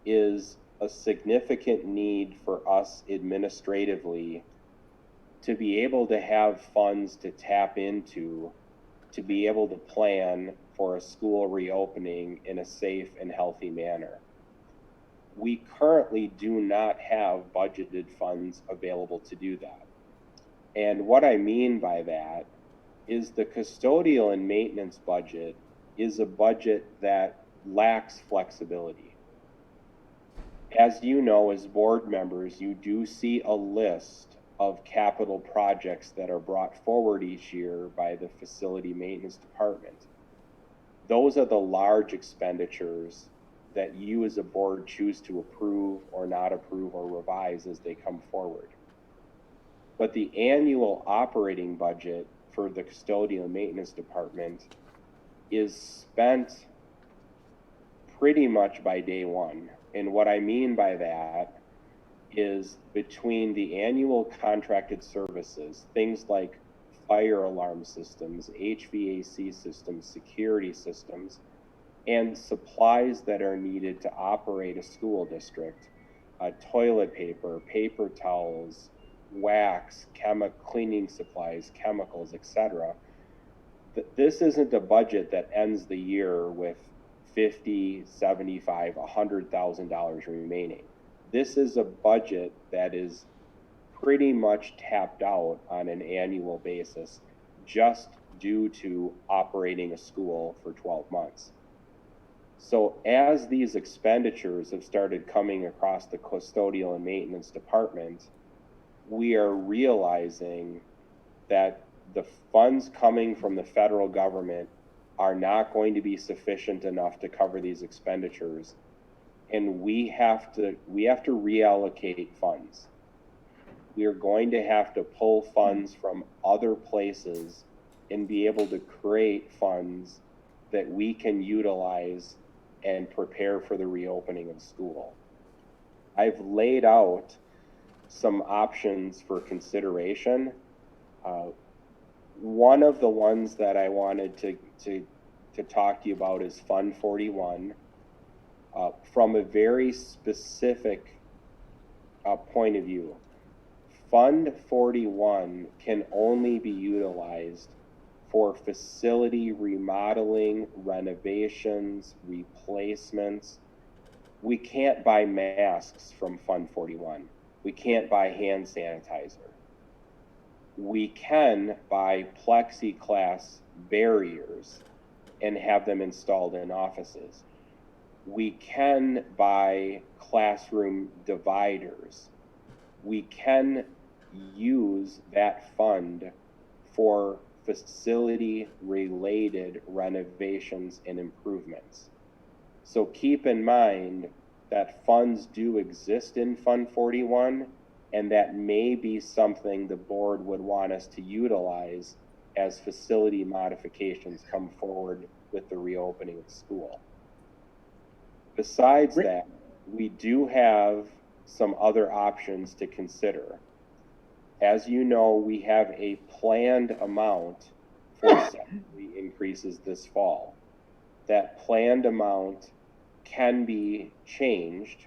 is a significant need for us administratively to be able to have funds to tap into, to be able to plan for a school reopening in a safe and healthy manner. We currently do not have budgeted funds available to do that. And what I mean by that is the custodial and maintenance budget is a budget that lacks flexibility. As you know, as board members, you do see a list of capital projects that are brought forward each year by the facility maintenance department. Those are the large expenditures that you as a board choose to approve or not approve or revise as they come forward. But the annual operating budget for the custodial maintenance department is spent pretty much by day one. And what I mean by that is between the annual contracted services, things like fire alarm systems, HVAC systems, security systems, and supplies that are needed to operate a school district, toilet paper, paper towels, wax, cleaning supplies, chemicals, etc. This isn't a budget that ends the year with $50, $75, $100,000 remaining. This is a budget that is pretty much tapped out on an annual basis just due to operating a school for 12 months. So as these expenditures have started coming across the custodial and maintenance department, we are realizing that the funds coming from the federal government are not going to be sufficient enough to cover these expenditures, and we have to reallocate funds. We are going to have to pull funds from other places and be able to create funds that we can utilize and prepare for the reopening of school. I've laid out some options for consideration. One of the ones that I wanted to talk to you about is Fund 41. From a very specific point of view, Fund 41 can only be utilized for facility remodeling, renovations, replacements. We can't buy masks from Fund 41. We can't buy hand sanitizer. We can buy plexiglass barriers and have them installed in offices. We can buy classroom dividers. We can use that fund for facility-related renovations and improvements. So keep in mind that funds do exist in Fund 41, and that may be something the board would want us to utilize as facility modifications come forward with the reopening of school. Besides that, we do have some other options to consider. As you know, we have a planned amount for salary increases this fall. That planned amount can be changed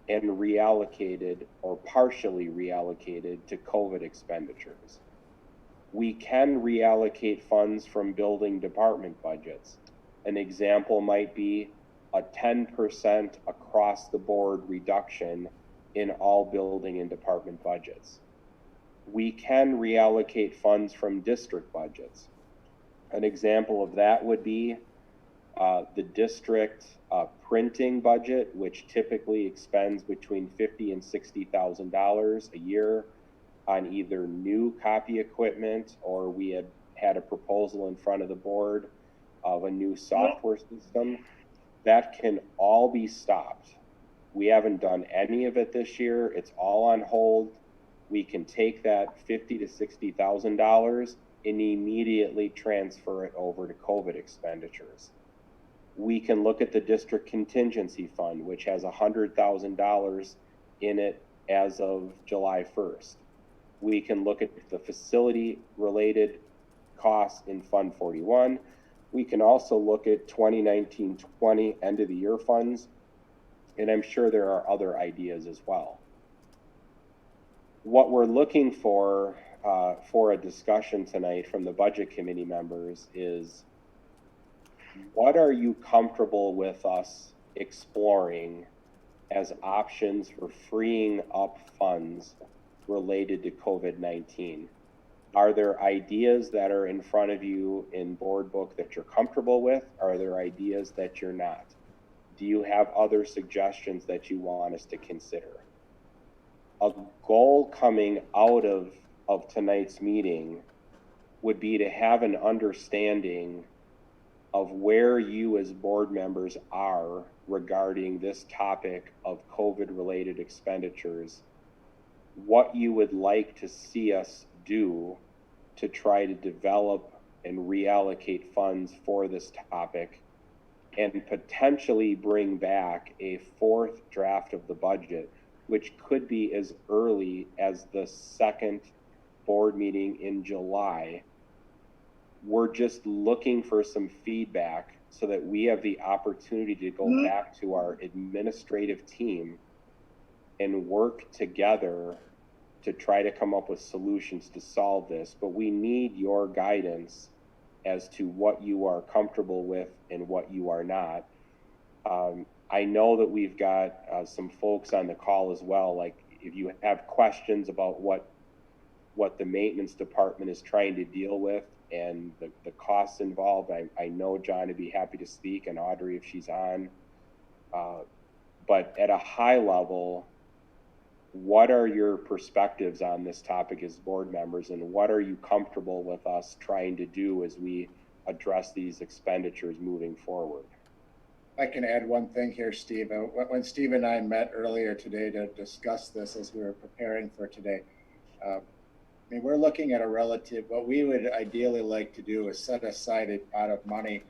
and reallocated or partially reallocated to COVID expenditures. We can reallocate funds from building department budgets. An example might be a 10% across the board reduction in all building and department budgets. We can reallocate funds from district budgets. An example of that would be the district printing budget, which typically expends between $50,000 and $60,000 a year on either new copy equipment, or we had a proposal in front of the board of a new software system. That can all be stopped. We haven't done any of it this year. It's all on hold. We can take that $50,000 to $60,000 and immediately transfer it over to COVID expenditures. We can look at the district contingency fund, which has $100,000 in it as of July 1st. We can look at the facility related costs in Fund 41. We can also look at 2019-20 end of the year funds, and I'm sure there are other ideas as well. What we're looking for a discussion tonight from the budget committee members is, what are you comfortable with us exploring as options for freeing up funds related to COVID-19? Are there ideas that are in front of you in board book that you're comfortable with? Are there ideas that you're not? Do you have other suggestions that you want us to consider? A goal coming out of tonight's meeting would be to have an understanding of where you as board members are regarding this topic of COVID-related expenditures, what you would like to see us do to try to develop and reallocate funds for this topic, and potentially bring back a fourth draft of the budget, which could be as early as the second board meeting in July. We're just looking for some feedback so that we have the opportunity to go back to our administrative team and work together to try to come up with solutions to solve this. But we need your guidance as to what you are comfortable with and what you are not. I know that we've got some folks on the call as well. Like, if you have questions about what the maintenance department is trying to deal with and the costs involved, I know John would be happy to speak, and Audrey if she's on. But at a high level, what are your perspectives on this topic as board members, and what are you comfortable with us trying to do as we address these expenditures moving forward? I can add one thing here, Steve. When Steve and I met earlier today to discuss this as we were preparing for today, I mean, we're looking at what we would ideally like to do is set aside a pot of money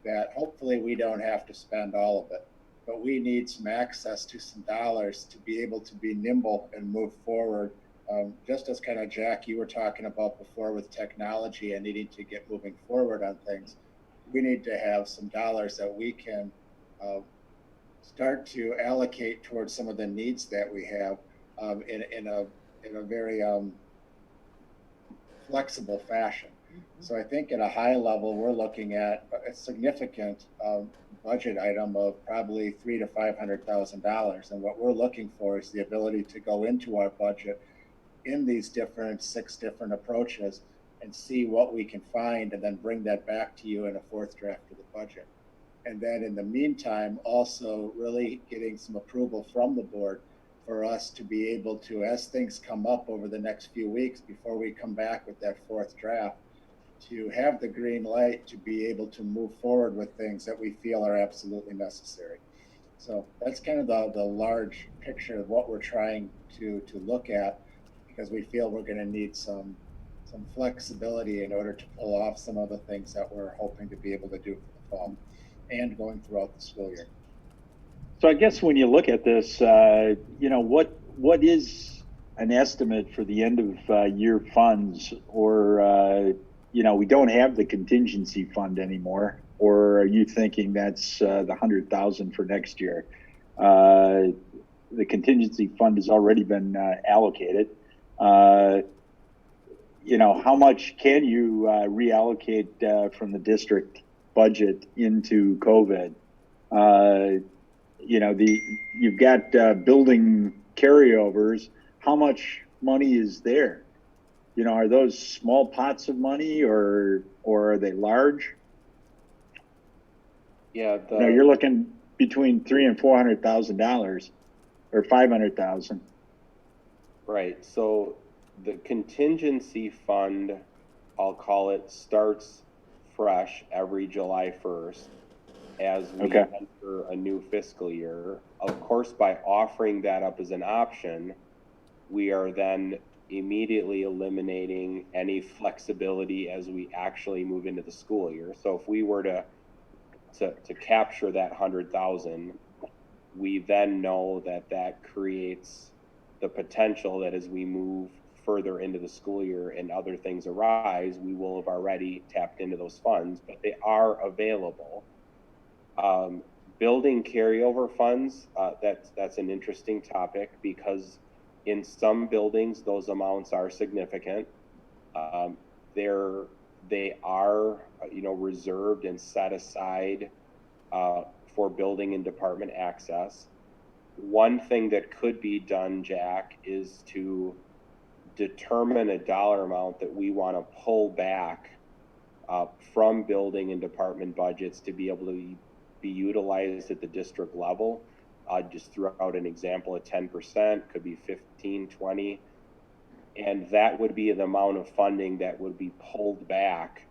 that hopefully we don't have to spend all of it, but we need some access to some dollars to be able to be nimble and move forward. Just as kind of Jack, you were talking about before with technology and needing to get moving forward on things, we need to have some dollars that we can start to allocate towards some of the needs that we have in a very flexible fashion. So I think at a high level, we're looking at a significant budget item of probably $300,000 to $500,000. And what we're looking for is the ability to go into our budget in these 6 different approaches and see what we can find, and then bring that back to you in a fourth draft of the budget. And then in the meantime, also really getting some approval from the board for us to be able to, as things come up over the next few weeks before we come back with that fourth draft, to have the green light to be able to move forward with things that we feel are absolutely necessary. So that's kind of the large picture of what we're trying to look at, because we feel we're going to need some flexibility in order to pull off some of the things that we're hoping to be able to do for the fall and going throughout the school year. So I guess when you look at this, what is an estimate for the end of year funds, or we don't have the contingency fund anymore, or are you thinking that's the 100,000 for next year? The contingency fund has already been allocated. How much can you reallocate from the district budget into COVID? You've got building carryovers. How much money is there? Are those small pots of money, or are they large? Yeah, you're looking between $300,000 and $400,000, or $500,000. Right. So the contingency fund, I'll call it, starts fresh every July 1st as we enter a new fiscal year. Of course, by offering that up as an option, we are then immediately eliminating any flexibility as we actually move into the school year. So if we were to capture that 100,000, we then know that creates the potential that as we move further into the school year and other things arise, we will have already tapped into those funds, but they are available. Building carryover funds, that's an interesting topic, because in some buildings those amounts are significant. They are reserved and set aside for building and department access. One thing that could be done, Jack, is to determine a dollar amount that we want to pull back from building and department budgets to be able to be utilized at the district level. Just throw out an example of 10%, could be 15, 20. And that would be the amount of funding that would be pulled back,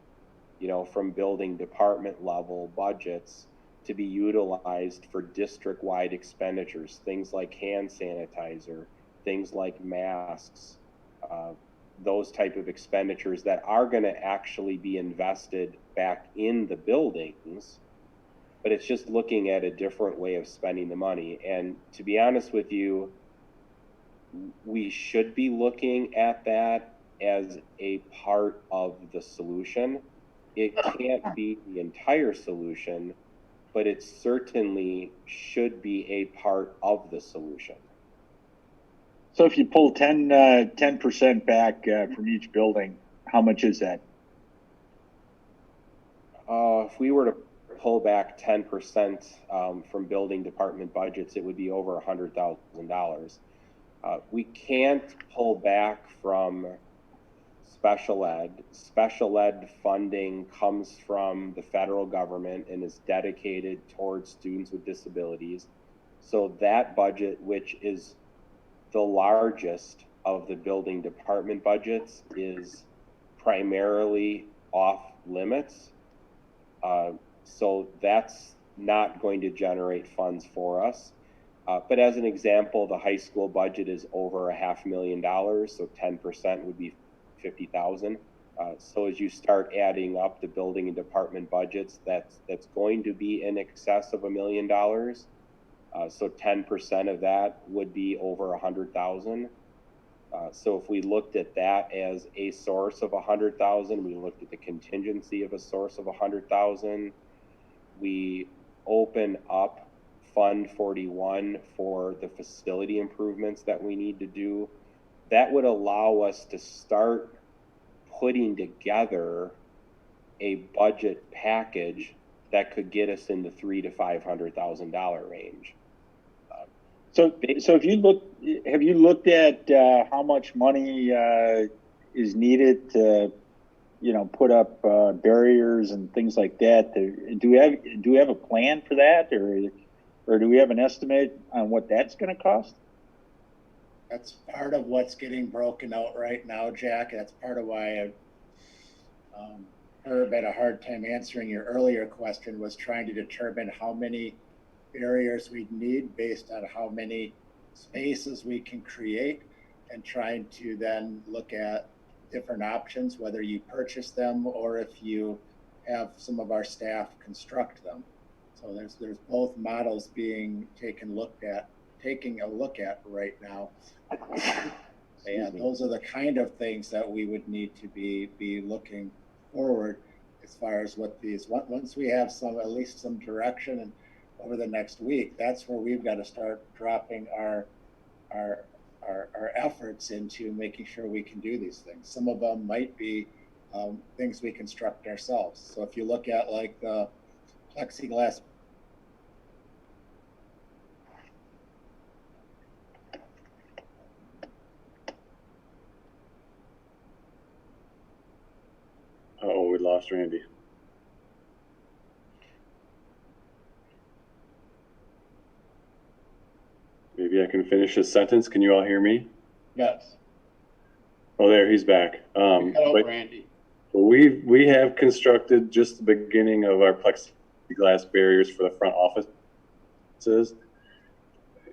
from building department level budgets to be utilized for district-wide expenditures, things like hand sanitizer, things like masks, those type of expenditures that are going to actually be invested back in the buildings. But it's just looking at a different way of spending the money. And to be honest with you, we should be looking at that as a part of the solution. It can't be the entire solution, but it certainly should be a part of the solution. So if you pull 10% back from each building, how much is that? If we were to pull back 10% from building department budgets, it would be over $100,000. We can't pull back from special ed. Special ed funding comes from the federal government and is dedicated towards students with disabilities. So that budget, which is the largest of the building department budgets, is primarily off limits. So that's not going to generate funds for us. But as an example, the high school budget is over $500,000, so 10% would be 50,000. So as you start adding up the building and department budgets, that's going to be in excess of $1 million. So 10% of that would be over 100,000. So if we looked at that as a source of 100,000, we looked at the contingency of a source of 100,000. We open up Fund 41 for the facility improvements that we need to do. That would allow us to start putting together a budget package that could get us in the $300,000 to $500,000 range. So if have you looked at how much money is needed to, put up barriers and things like that? Do we have a plan for that, or do we have an estimate on what that's going to cost? That's part of what's getting broken out right now, Jack. That's part of why Herb had a hard time answering your earlier question, was trying to determine how many barriers we need based on how many spaces we can create, and trying to then look at different options, whether you purchase them or if you have some of our staff construct them. So there's both models being taking a look at right now. And those are the kind of things that we would need to be looking forward as far as what these, once we have at least some direction, and over the next week, that's where we've got to start dropping our efforts into making sure we can do these things. Some of them might be things we construct ourselves. So if you look at like the plexiglass Uh-oh, we lost Randy. Maybe I can finish his sentence. Can you all hear me? Yes. Oh, there, he's back. Randy. We have constructed just the beginning of our plexiglass barriers for the front offices.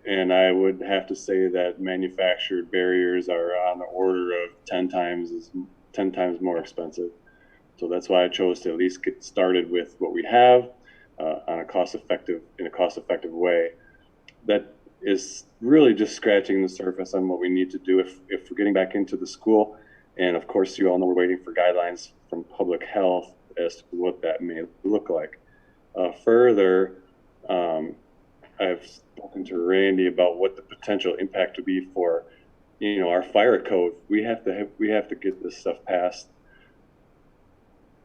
And I would have to say that manufactured barriers are on the order of 10 times more expensive. So that's why I chose to at least get started with what we have in a cost-effective way. That is really just scratching the surface on what we need to do if we're getting back into the school. And of course, you all know we're waiting for guidelines from public health as to what that may look like. Further, I've spoken to Randy about what the potential impact would be for, our fire code. We have to get this stuff passed.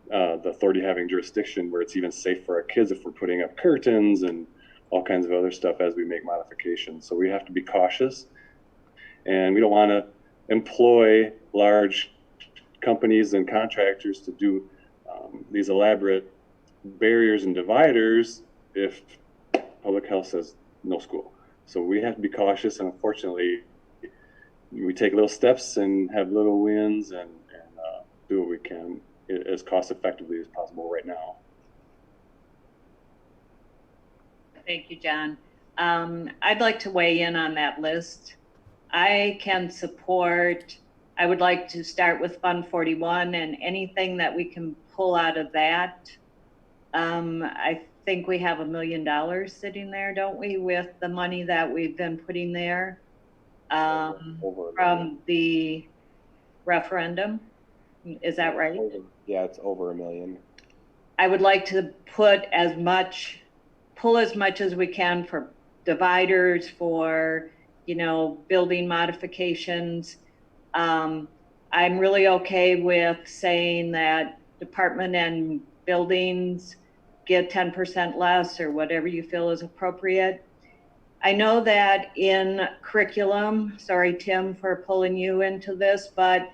The authority having jurisdiction where it's even safe for our kids if we're putting up curtains and all kinds of other stuff as we make modifications. So we have to be cautious, and we don't want to employ large companies and contractors to do these elaborate barriers and dividers if public health says no school. So we have to be cautious, and unfortunately, we take little steps and have little wins and do what we can as cost effectively as possible right now. Thank you, John. I'd like to weigh in on that list. I would like to start with Fund 41 and anything that we can pull out of that. I think we have $1 million sitting there, don't we, with the money that we've been putting there from the referendum. Is that right? Yeah, it's over $1 million. I would like to pull as much as we can for dividers, for, building modifications. I'm really okay with saying that department and buildings get 10% less or whatever you feel is appropriate. I know that in curriculum, sorry, Tim, for pulling you into this, but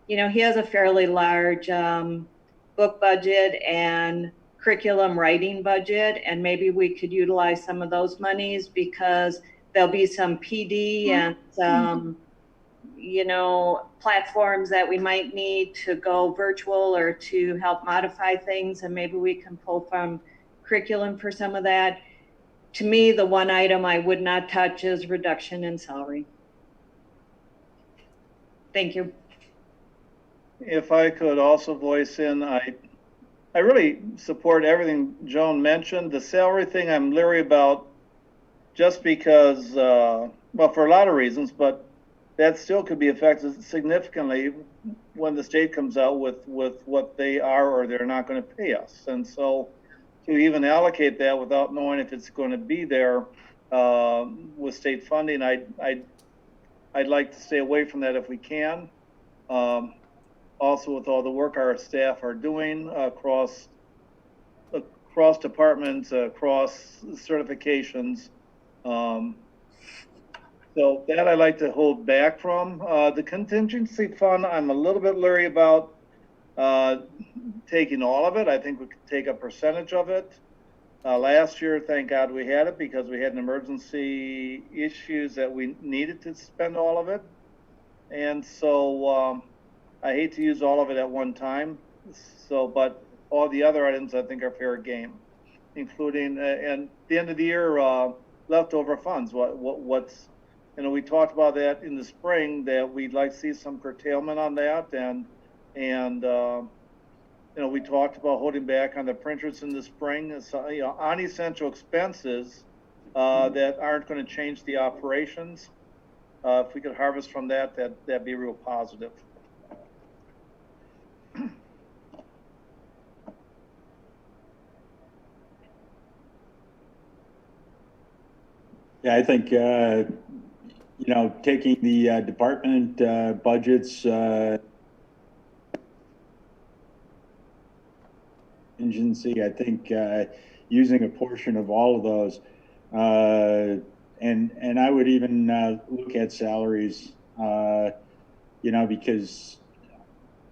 he has a fairly large book budget and curriculum writing budget, and maybe we could utilize some of those monies because there'll be some PD and some, platforms that we might need to go virtual or to help modify things, and maybe we can pull from curriculum for some of that. To me, the one item I would not touch is reduction in salary. Thank you. If I could also voice in, I really support everything Joan mentioned. The salary thing I'm leery about just because, well, for a lot of reasons, but that still could be affected significantly when the state comes out with what they are or they're not going to pay us. And so to even allocate that without knowing if it's going to be there with state funding, I'd like to stay away from that if we can. Also, with all the work our staff are doing across departments, across certifications. So that I like to hold back from. The contingency fund, I'm a little bit leery about taking all of it. I think we could take a percentage of it. Last year, thank God we had it because we had an emergency issues that we needed to spend all of it. And so I hate to use all of it at one time. So, but all the other items I think are fair game, including, and at the end of the year, leftover funds. What's, we talked about that in the spring that we'd like to see some curtailment on that. And we talked about holding back on the printers in the spring. So, on essential expenses that aren't going to change the operations. If we could harvest from that, that'd be real positive. Yeah, I think, taking the department budgets, contingency, I think using a portion of all of those, and I would even look at salaries, because,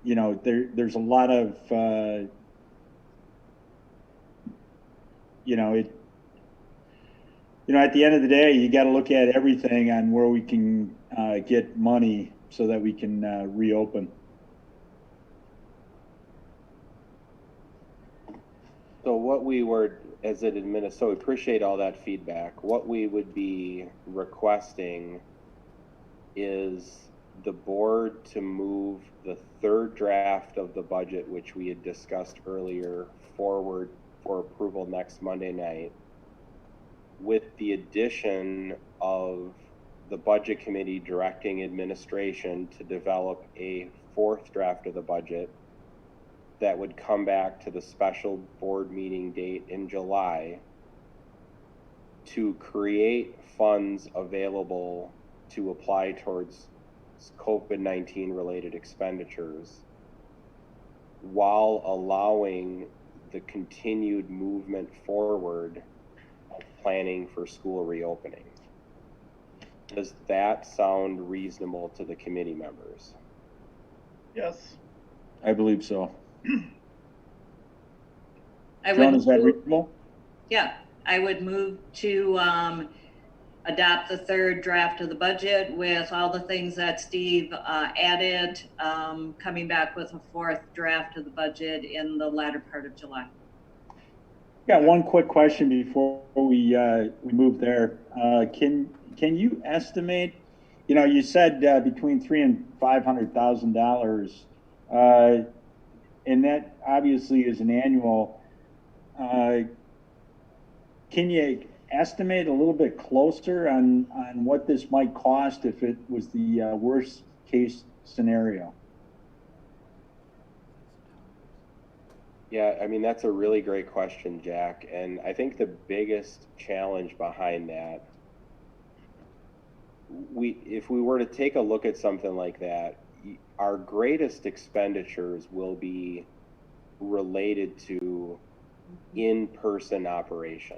there's a lot of, at the end of the day, you got to look at everything on where we can get money so that we can reopen. So what we were, as an administrator, so we appreciate all that feedback. What we would be requesting is the board to move the third draft of the budget, which we had discussed earlier, forward for approval next Monday night, with the addition of the budget committee directing administration to develop a fourth draft of the budget that would come back to the special board meeting date in July to create funds available to apply towards COVID-19 related expenditures while allowing the continued movement forward of planning for school reopening. Does that sound reasonable to the committee members? Yes. I believe so. I Joan, would, is that reasonable? yeah, I would move to adopt the third draft of the budget with all the things that Steve added, coming back with a fourth draft of the budget in the latter part of July. Got one quick question before we move there. Can you estimate? You know, you said between $300,000 and $500,000, and that obviously is an annual. Can you estimate a little bit closer on what this might cost if it was the worst case scenario? Yeah, I mean, that's a really great question, Jack. And I think the biggest challenge behind that, if we were to take a look at something like that, our greatest expenditures will be related to in-person operation.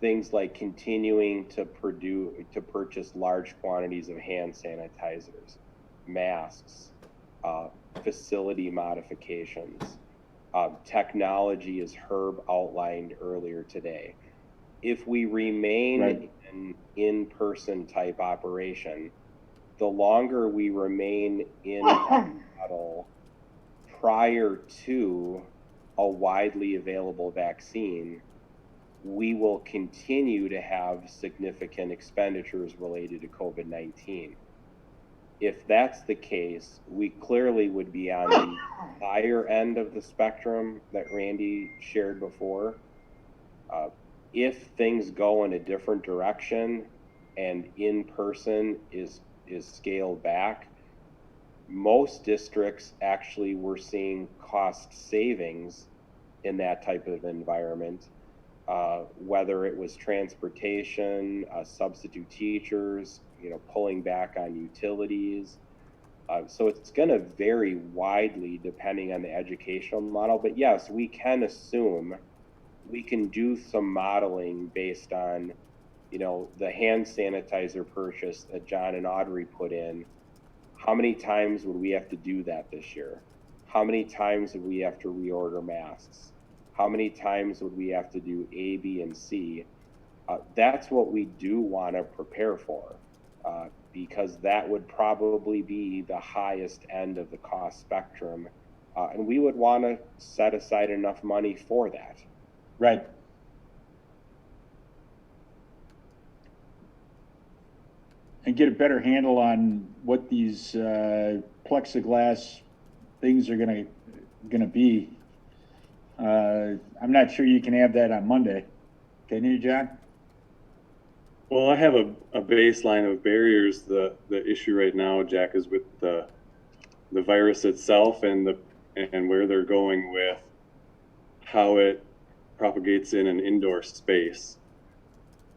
Things like continuing to purchase large quantities of hand sanitizers, masks, facility modifications, technology, as Herb outlined earlier today. If we remain in in-person type operation, the longer we remain in that model prior to a widely available vaccine, we will continue to have significant expenditures related to COVID-19. If that's the case, we clearly would be on the higher end of the spectrum that Randy shared before. If things go in a different direction and in-person is scaled back, most districts actually were seeing cost savings in that type of environment, whether it was transportation, substitute teachers, pulling back on utilities. So it's going to vary widely depending on the educational model. But yes, we can assume, we can do some modeling based on, the hand sanitizer purchase that John and Audrey put in. How many times would we have to do that this year? How many times would we have to reorder masks? How many times would we have to do A, B, and C? That's what we do want to prepare for, because that would probably be the highest end of the cost spectrum. And we would want to set aside enough money for that. Right. And get a better handle on what these plexiglass things are gonna be. I'm not sure you can have that on Monday. Can you, John? Well, I have a baseline of barriers. The issue right now, Jack, is with the virus itself and where they're going with how it propagates in an indoor space.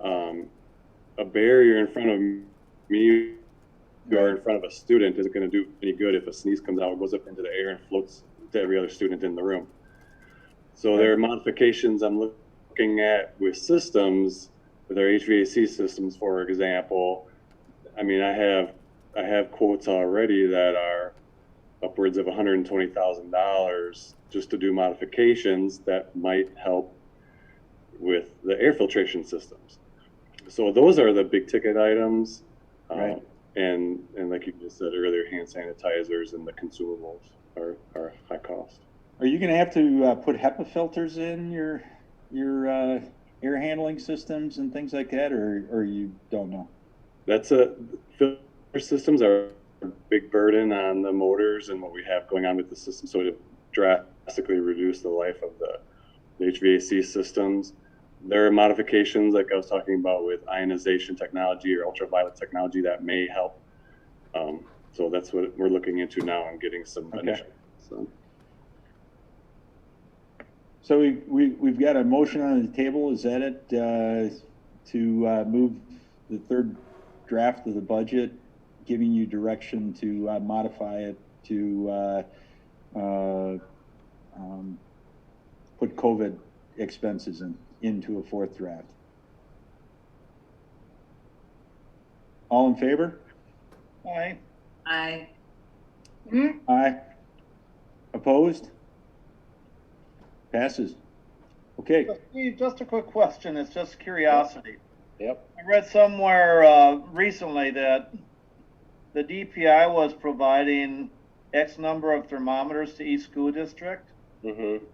A barrier in front of me or in front of a student isn't going to do any good if a sneeze comes out, goes up into the air and floats to every other student in the room. So there are modifications I'm looking at with systems, with our HVAC systems, for example. I mean, I have quotes already that are upwards of $120,000 just to do modifications that might help with the air filtration systems. So those are the big ticket items. Right. And like you just said earlier, hand sanitizers and the consumables are high cost. Are you going to have to put HEPA filters in your air handling systems and things like that, or you don't know? Filter systems are a big burden on the motors and what we have going on with the system. So to drastically reduce the life of the HVAC systems, there are modifications like I was talking about with ionization technology or ultraviolet technology that may help. So that's what we're looking into now and getting some initial. So we've got a motion on the table. Is that it, to move the third draft of the budget, giving you direction to modify it to put COVID expenses into a fourth draft? All in favor? Aye. Aye. Aye. Opposed? Passes. Okay, Steve, just a quick question, it's just curiosity. Yep. I read somewhere recently that the DPI was providing X number of thermometers to each school district. Mm-hmm.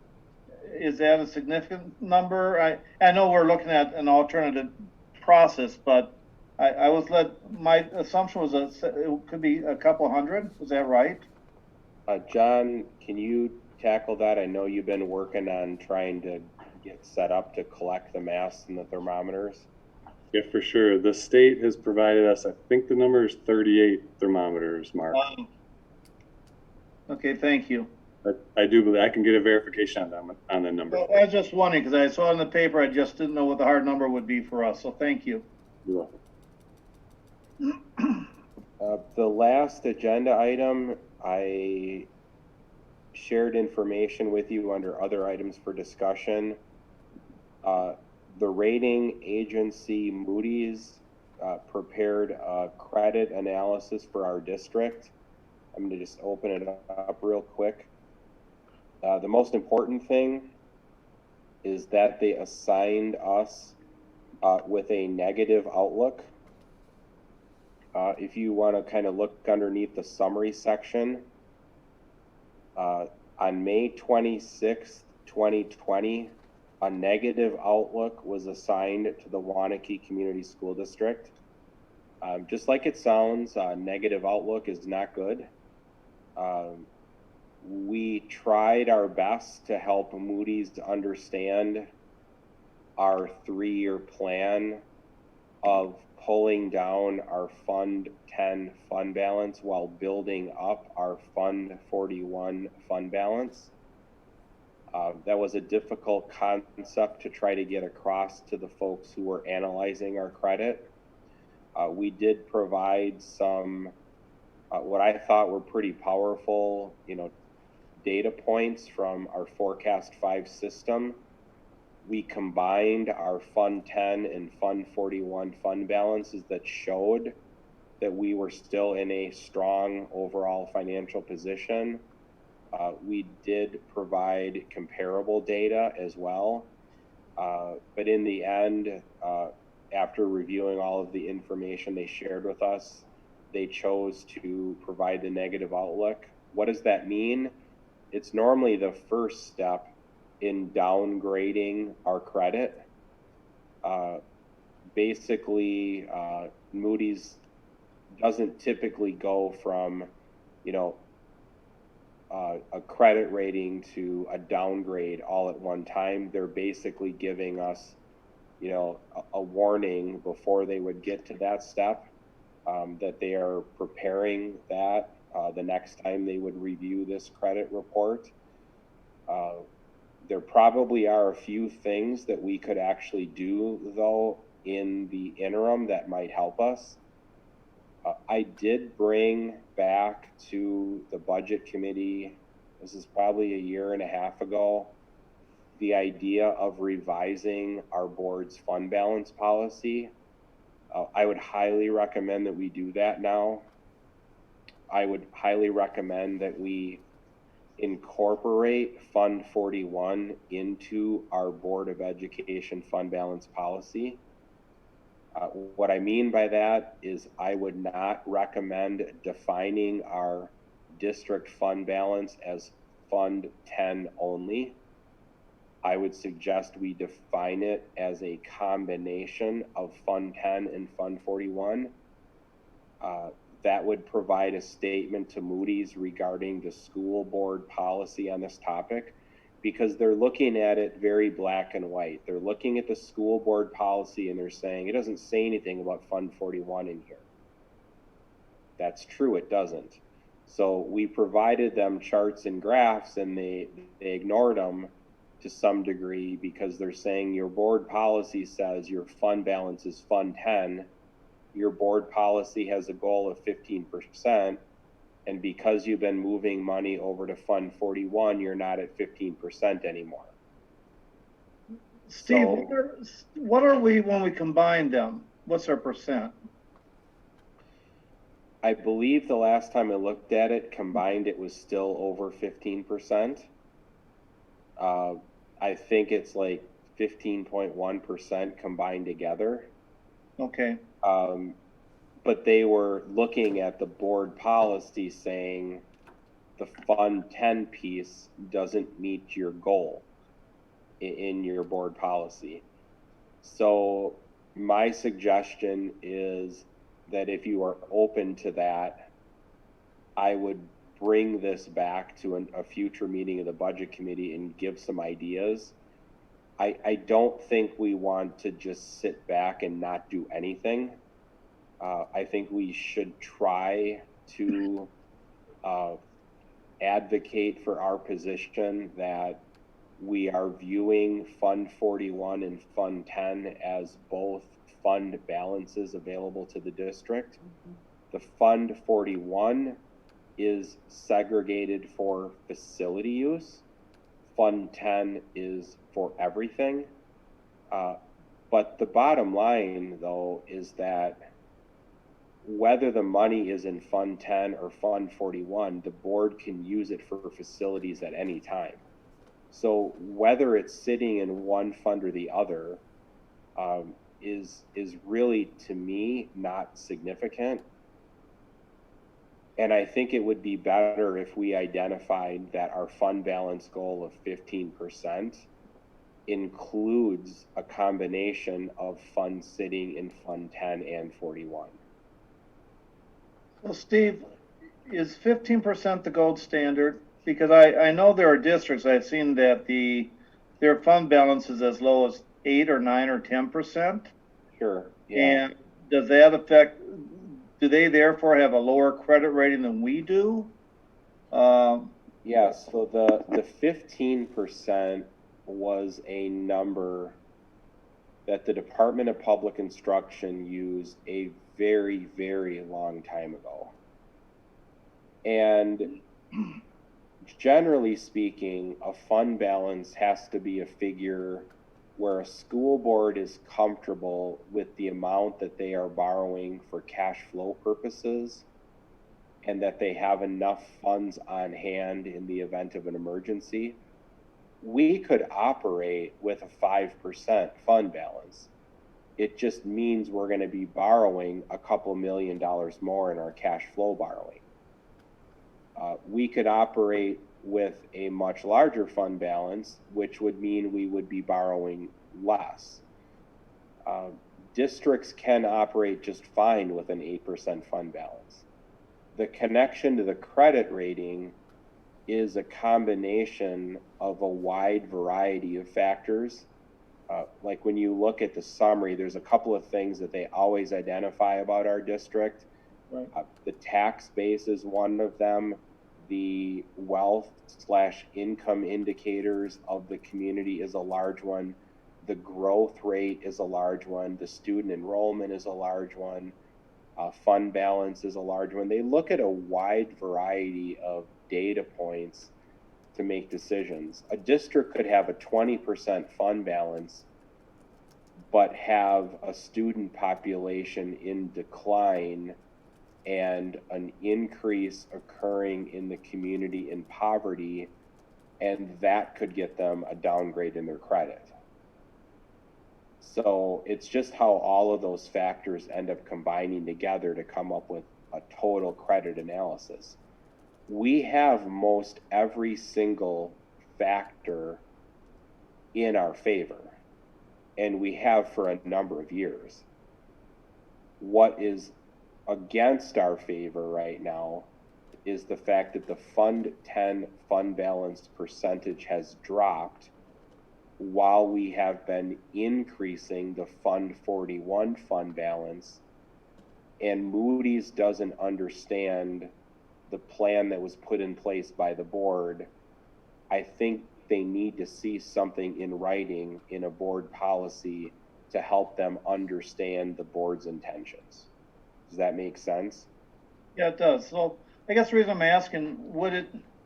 Is that a significant number? I know we're looking at an alternative process, but I was my assumption was it could be a couple hundred. Is that right? John, can you tackle that? I know you've been working on trying to get set up to collect the masks and the thermometers. Yeah, for sure. The state has provided us, I think the number is 38 thermometers, Mark. Okay, thank you. But I do believe I can get a verification on the number. Well, I was just wondering because I saw it in the paper. I just didn't know what the hard number would be for us. So thank you. You're welcome. The last agenda item, I shared information with you under other items for discussion. The rating agency Moody's prepared a credit analysis for our district. I'm going to just open it up real quick. The most important thing is that they assigned us with a negative outlook. If you want to kind of look underneath the summary section, on May 26th, 2020, a negative outlook was assigned to the Waunakee Community School District. Just like it sounds, negative outlook is not good. We tried our best to help Moody's to understand our 3-year plan of pulling down our Fund 10 fund balance while building up our Fund 41 fund balance. That was a difficult concept to try to get across to the folks who were analyzing our credit. We did provide some, what I thought were pretty powerful, data points from our Forecast 5 system. We combined our Fund 10 and Fund 41 fund balances that showed that we were still in a strong overall financial position. We did provide comparable data as well. But in the end, after reviewing all of the information they shared with us, they chose to provide the negative outlook. What does that mean? It's normally the first step in downgrading our credit. Basically, Moody's doesn't typically go from, a credit rating to a downgrade all at one time. They're basically giving us, a warning before they would get to that step, that they are preparing that the next time they would review this credit report. There probably are a few things that we could actually do, though, in the interim that might help us. I did bring back to the budget committee, this is probably a year and a half ago, the idea of revising our board's fund balance policy. I would highly recommend that we do that now. I would highly recommend that we incorporate Fund 41 into our Board of Education fund balance policy. What I mean by that is I would not recommend defining our district fund balance as Fund 10 only. I would suggest we define it as a combination of Fund 10 and Fund 41. That would provide a statement to Moody's regarding the school board policy on this topic, because they're looking at it very black and white. They're looking at the school board policy and they're saying it doesn't say anything about Fund 41 in here. That's true, it doesn't. So we provided them charts and graphs and they ignored them to some degree because they're saying your board policy says your fund balance is Fund 10. Your board policy has a goal of 15%, and because you've been moving money over to Fund 41, you're not at 15% anymore. Steve, So, what are we when we combine them? What's our percent? I believe the last time I looked at it, combined, it was still over 15%. I think it's like 15.1% combined together. Okay, But they were looking at the board policy saying the Fund 10 piece doesn't meet your goal in your board policy. So my suggestion is that if you are open to that, I would bring this back to a future meeting of the budget committee and give some ideas. I don't think we want to just sit back and not do anything. I think we should try to advocate for our position that we are viewing Fund 41 and Fund 10 as both fund balances available to the district. The Fund 41 is segregated for facility use. Fund 10 is for everything. But the bottom line, though, is that whether the money is in Fund 10 or Fund 41, the board can use it for facilities at any time. So whether it's sitting in one fund or the other is really, to me, not significant. And I think it would be better if we identified that our fund balance goal of 15% includes a combination of funds sitting in Fund 10 and 41. so Steve, is 15% the gold standard? Because I know there are districts, I've seen that their fund balance is as low as 8 or 9 or 10%. Sure. Yeah. And does that affect, do they therefore have a lower credit rating than we do? Yeah, so the 15% was a number that the Department of Public Instruction used a very, very long time ago. And generally speaking, a fund balance has to be a figure where a school board is comfortable with the amount that they are borrowing for cash flow purposes and that they have enough funds on hand in the event of an emergency. We could operate with a 5% fund balance. It just means we're going to be borrowing a couple $1 million more in our cash flow borrowing. We could operate with a much larger fund balance, which would mean we would be borrowing less. Districts can operate just fine with an 8% fund balance. The connection to the credit rating is a combination of a wide variety of factors. Like when you look at the summary, there's a couple of things that they always identify about our district. Right. The tax base is one of them. The wealth/income indicators of the community is a large one. The growth rate is a large one. The student enrollment is a large one. Fund balance is a large one. They look at a wide variety of data points to make decisions. A district could have a 20% fund balance, but have a student population in decline and an increase occurring in the community in poverty, and that could get them a downgrade in their credit. So it's just how all of those factors end up combining together to come up with a total credit analysis. We have most every single factor in our favor, and we have for a number of years. What is against our favor right now is the fact that the Fund 10 fund balance percentage has dropped while we have been increasing the Fund 41 fund balance, and Moody's doesn't understand the plan that was put in place by the board. I think they need to see something in writing in a board policy to help them understand the board's intentions. Does that make sense? Yeah, it does. So I guess the reason I'm asking,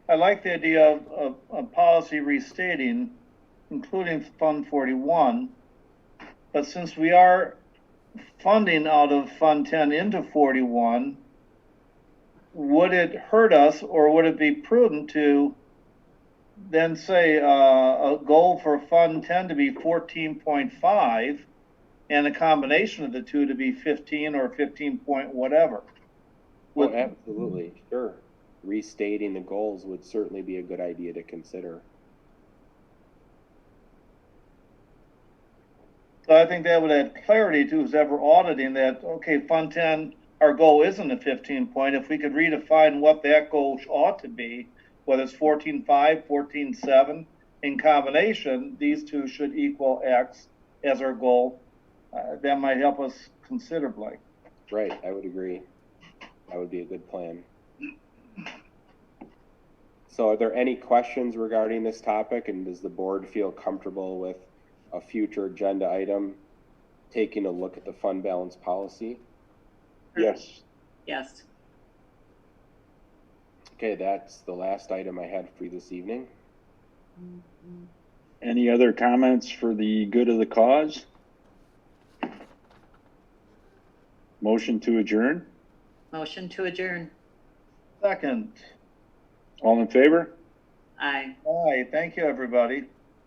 I like the idea of a policy restating, including Fund 41, but since we are funding out of Fund 10 into 41, would it hurt us or would it be prudent to then say, a goal for Fund 10 to be 14.5 and a combination of the two to be 15 or 15 point whatever. Well, absolutely, sure. Restating the goals would certainly be a good idea to consider. So I think that would add clarity to who's ever auditing that, okay, Fund 10, our goal isn't a 15 point. If we could redefine what that goal ought to be, whether it's 14.5, 14.7, in combination, these two should equal X as our goal. That might help us considerably. Right, I would agree. That would be a good plan. So are there any questions regarding this topic, and does the board feel comfortable with a future agenda item taking a look at the fund balance policy? Yes. Yes. Okay, that's the last item I had for you this evening. Any other comments for the good of the cause? Motion to adjourn? Motion to adjourn. Second. All in favor? Aye. Aye, thank you, everybody.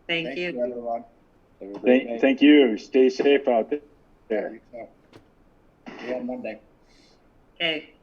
Thank you. everyone. Have a great night. Thank you. Stay safe out there. See you on Monday. Okay.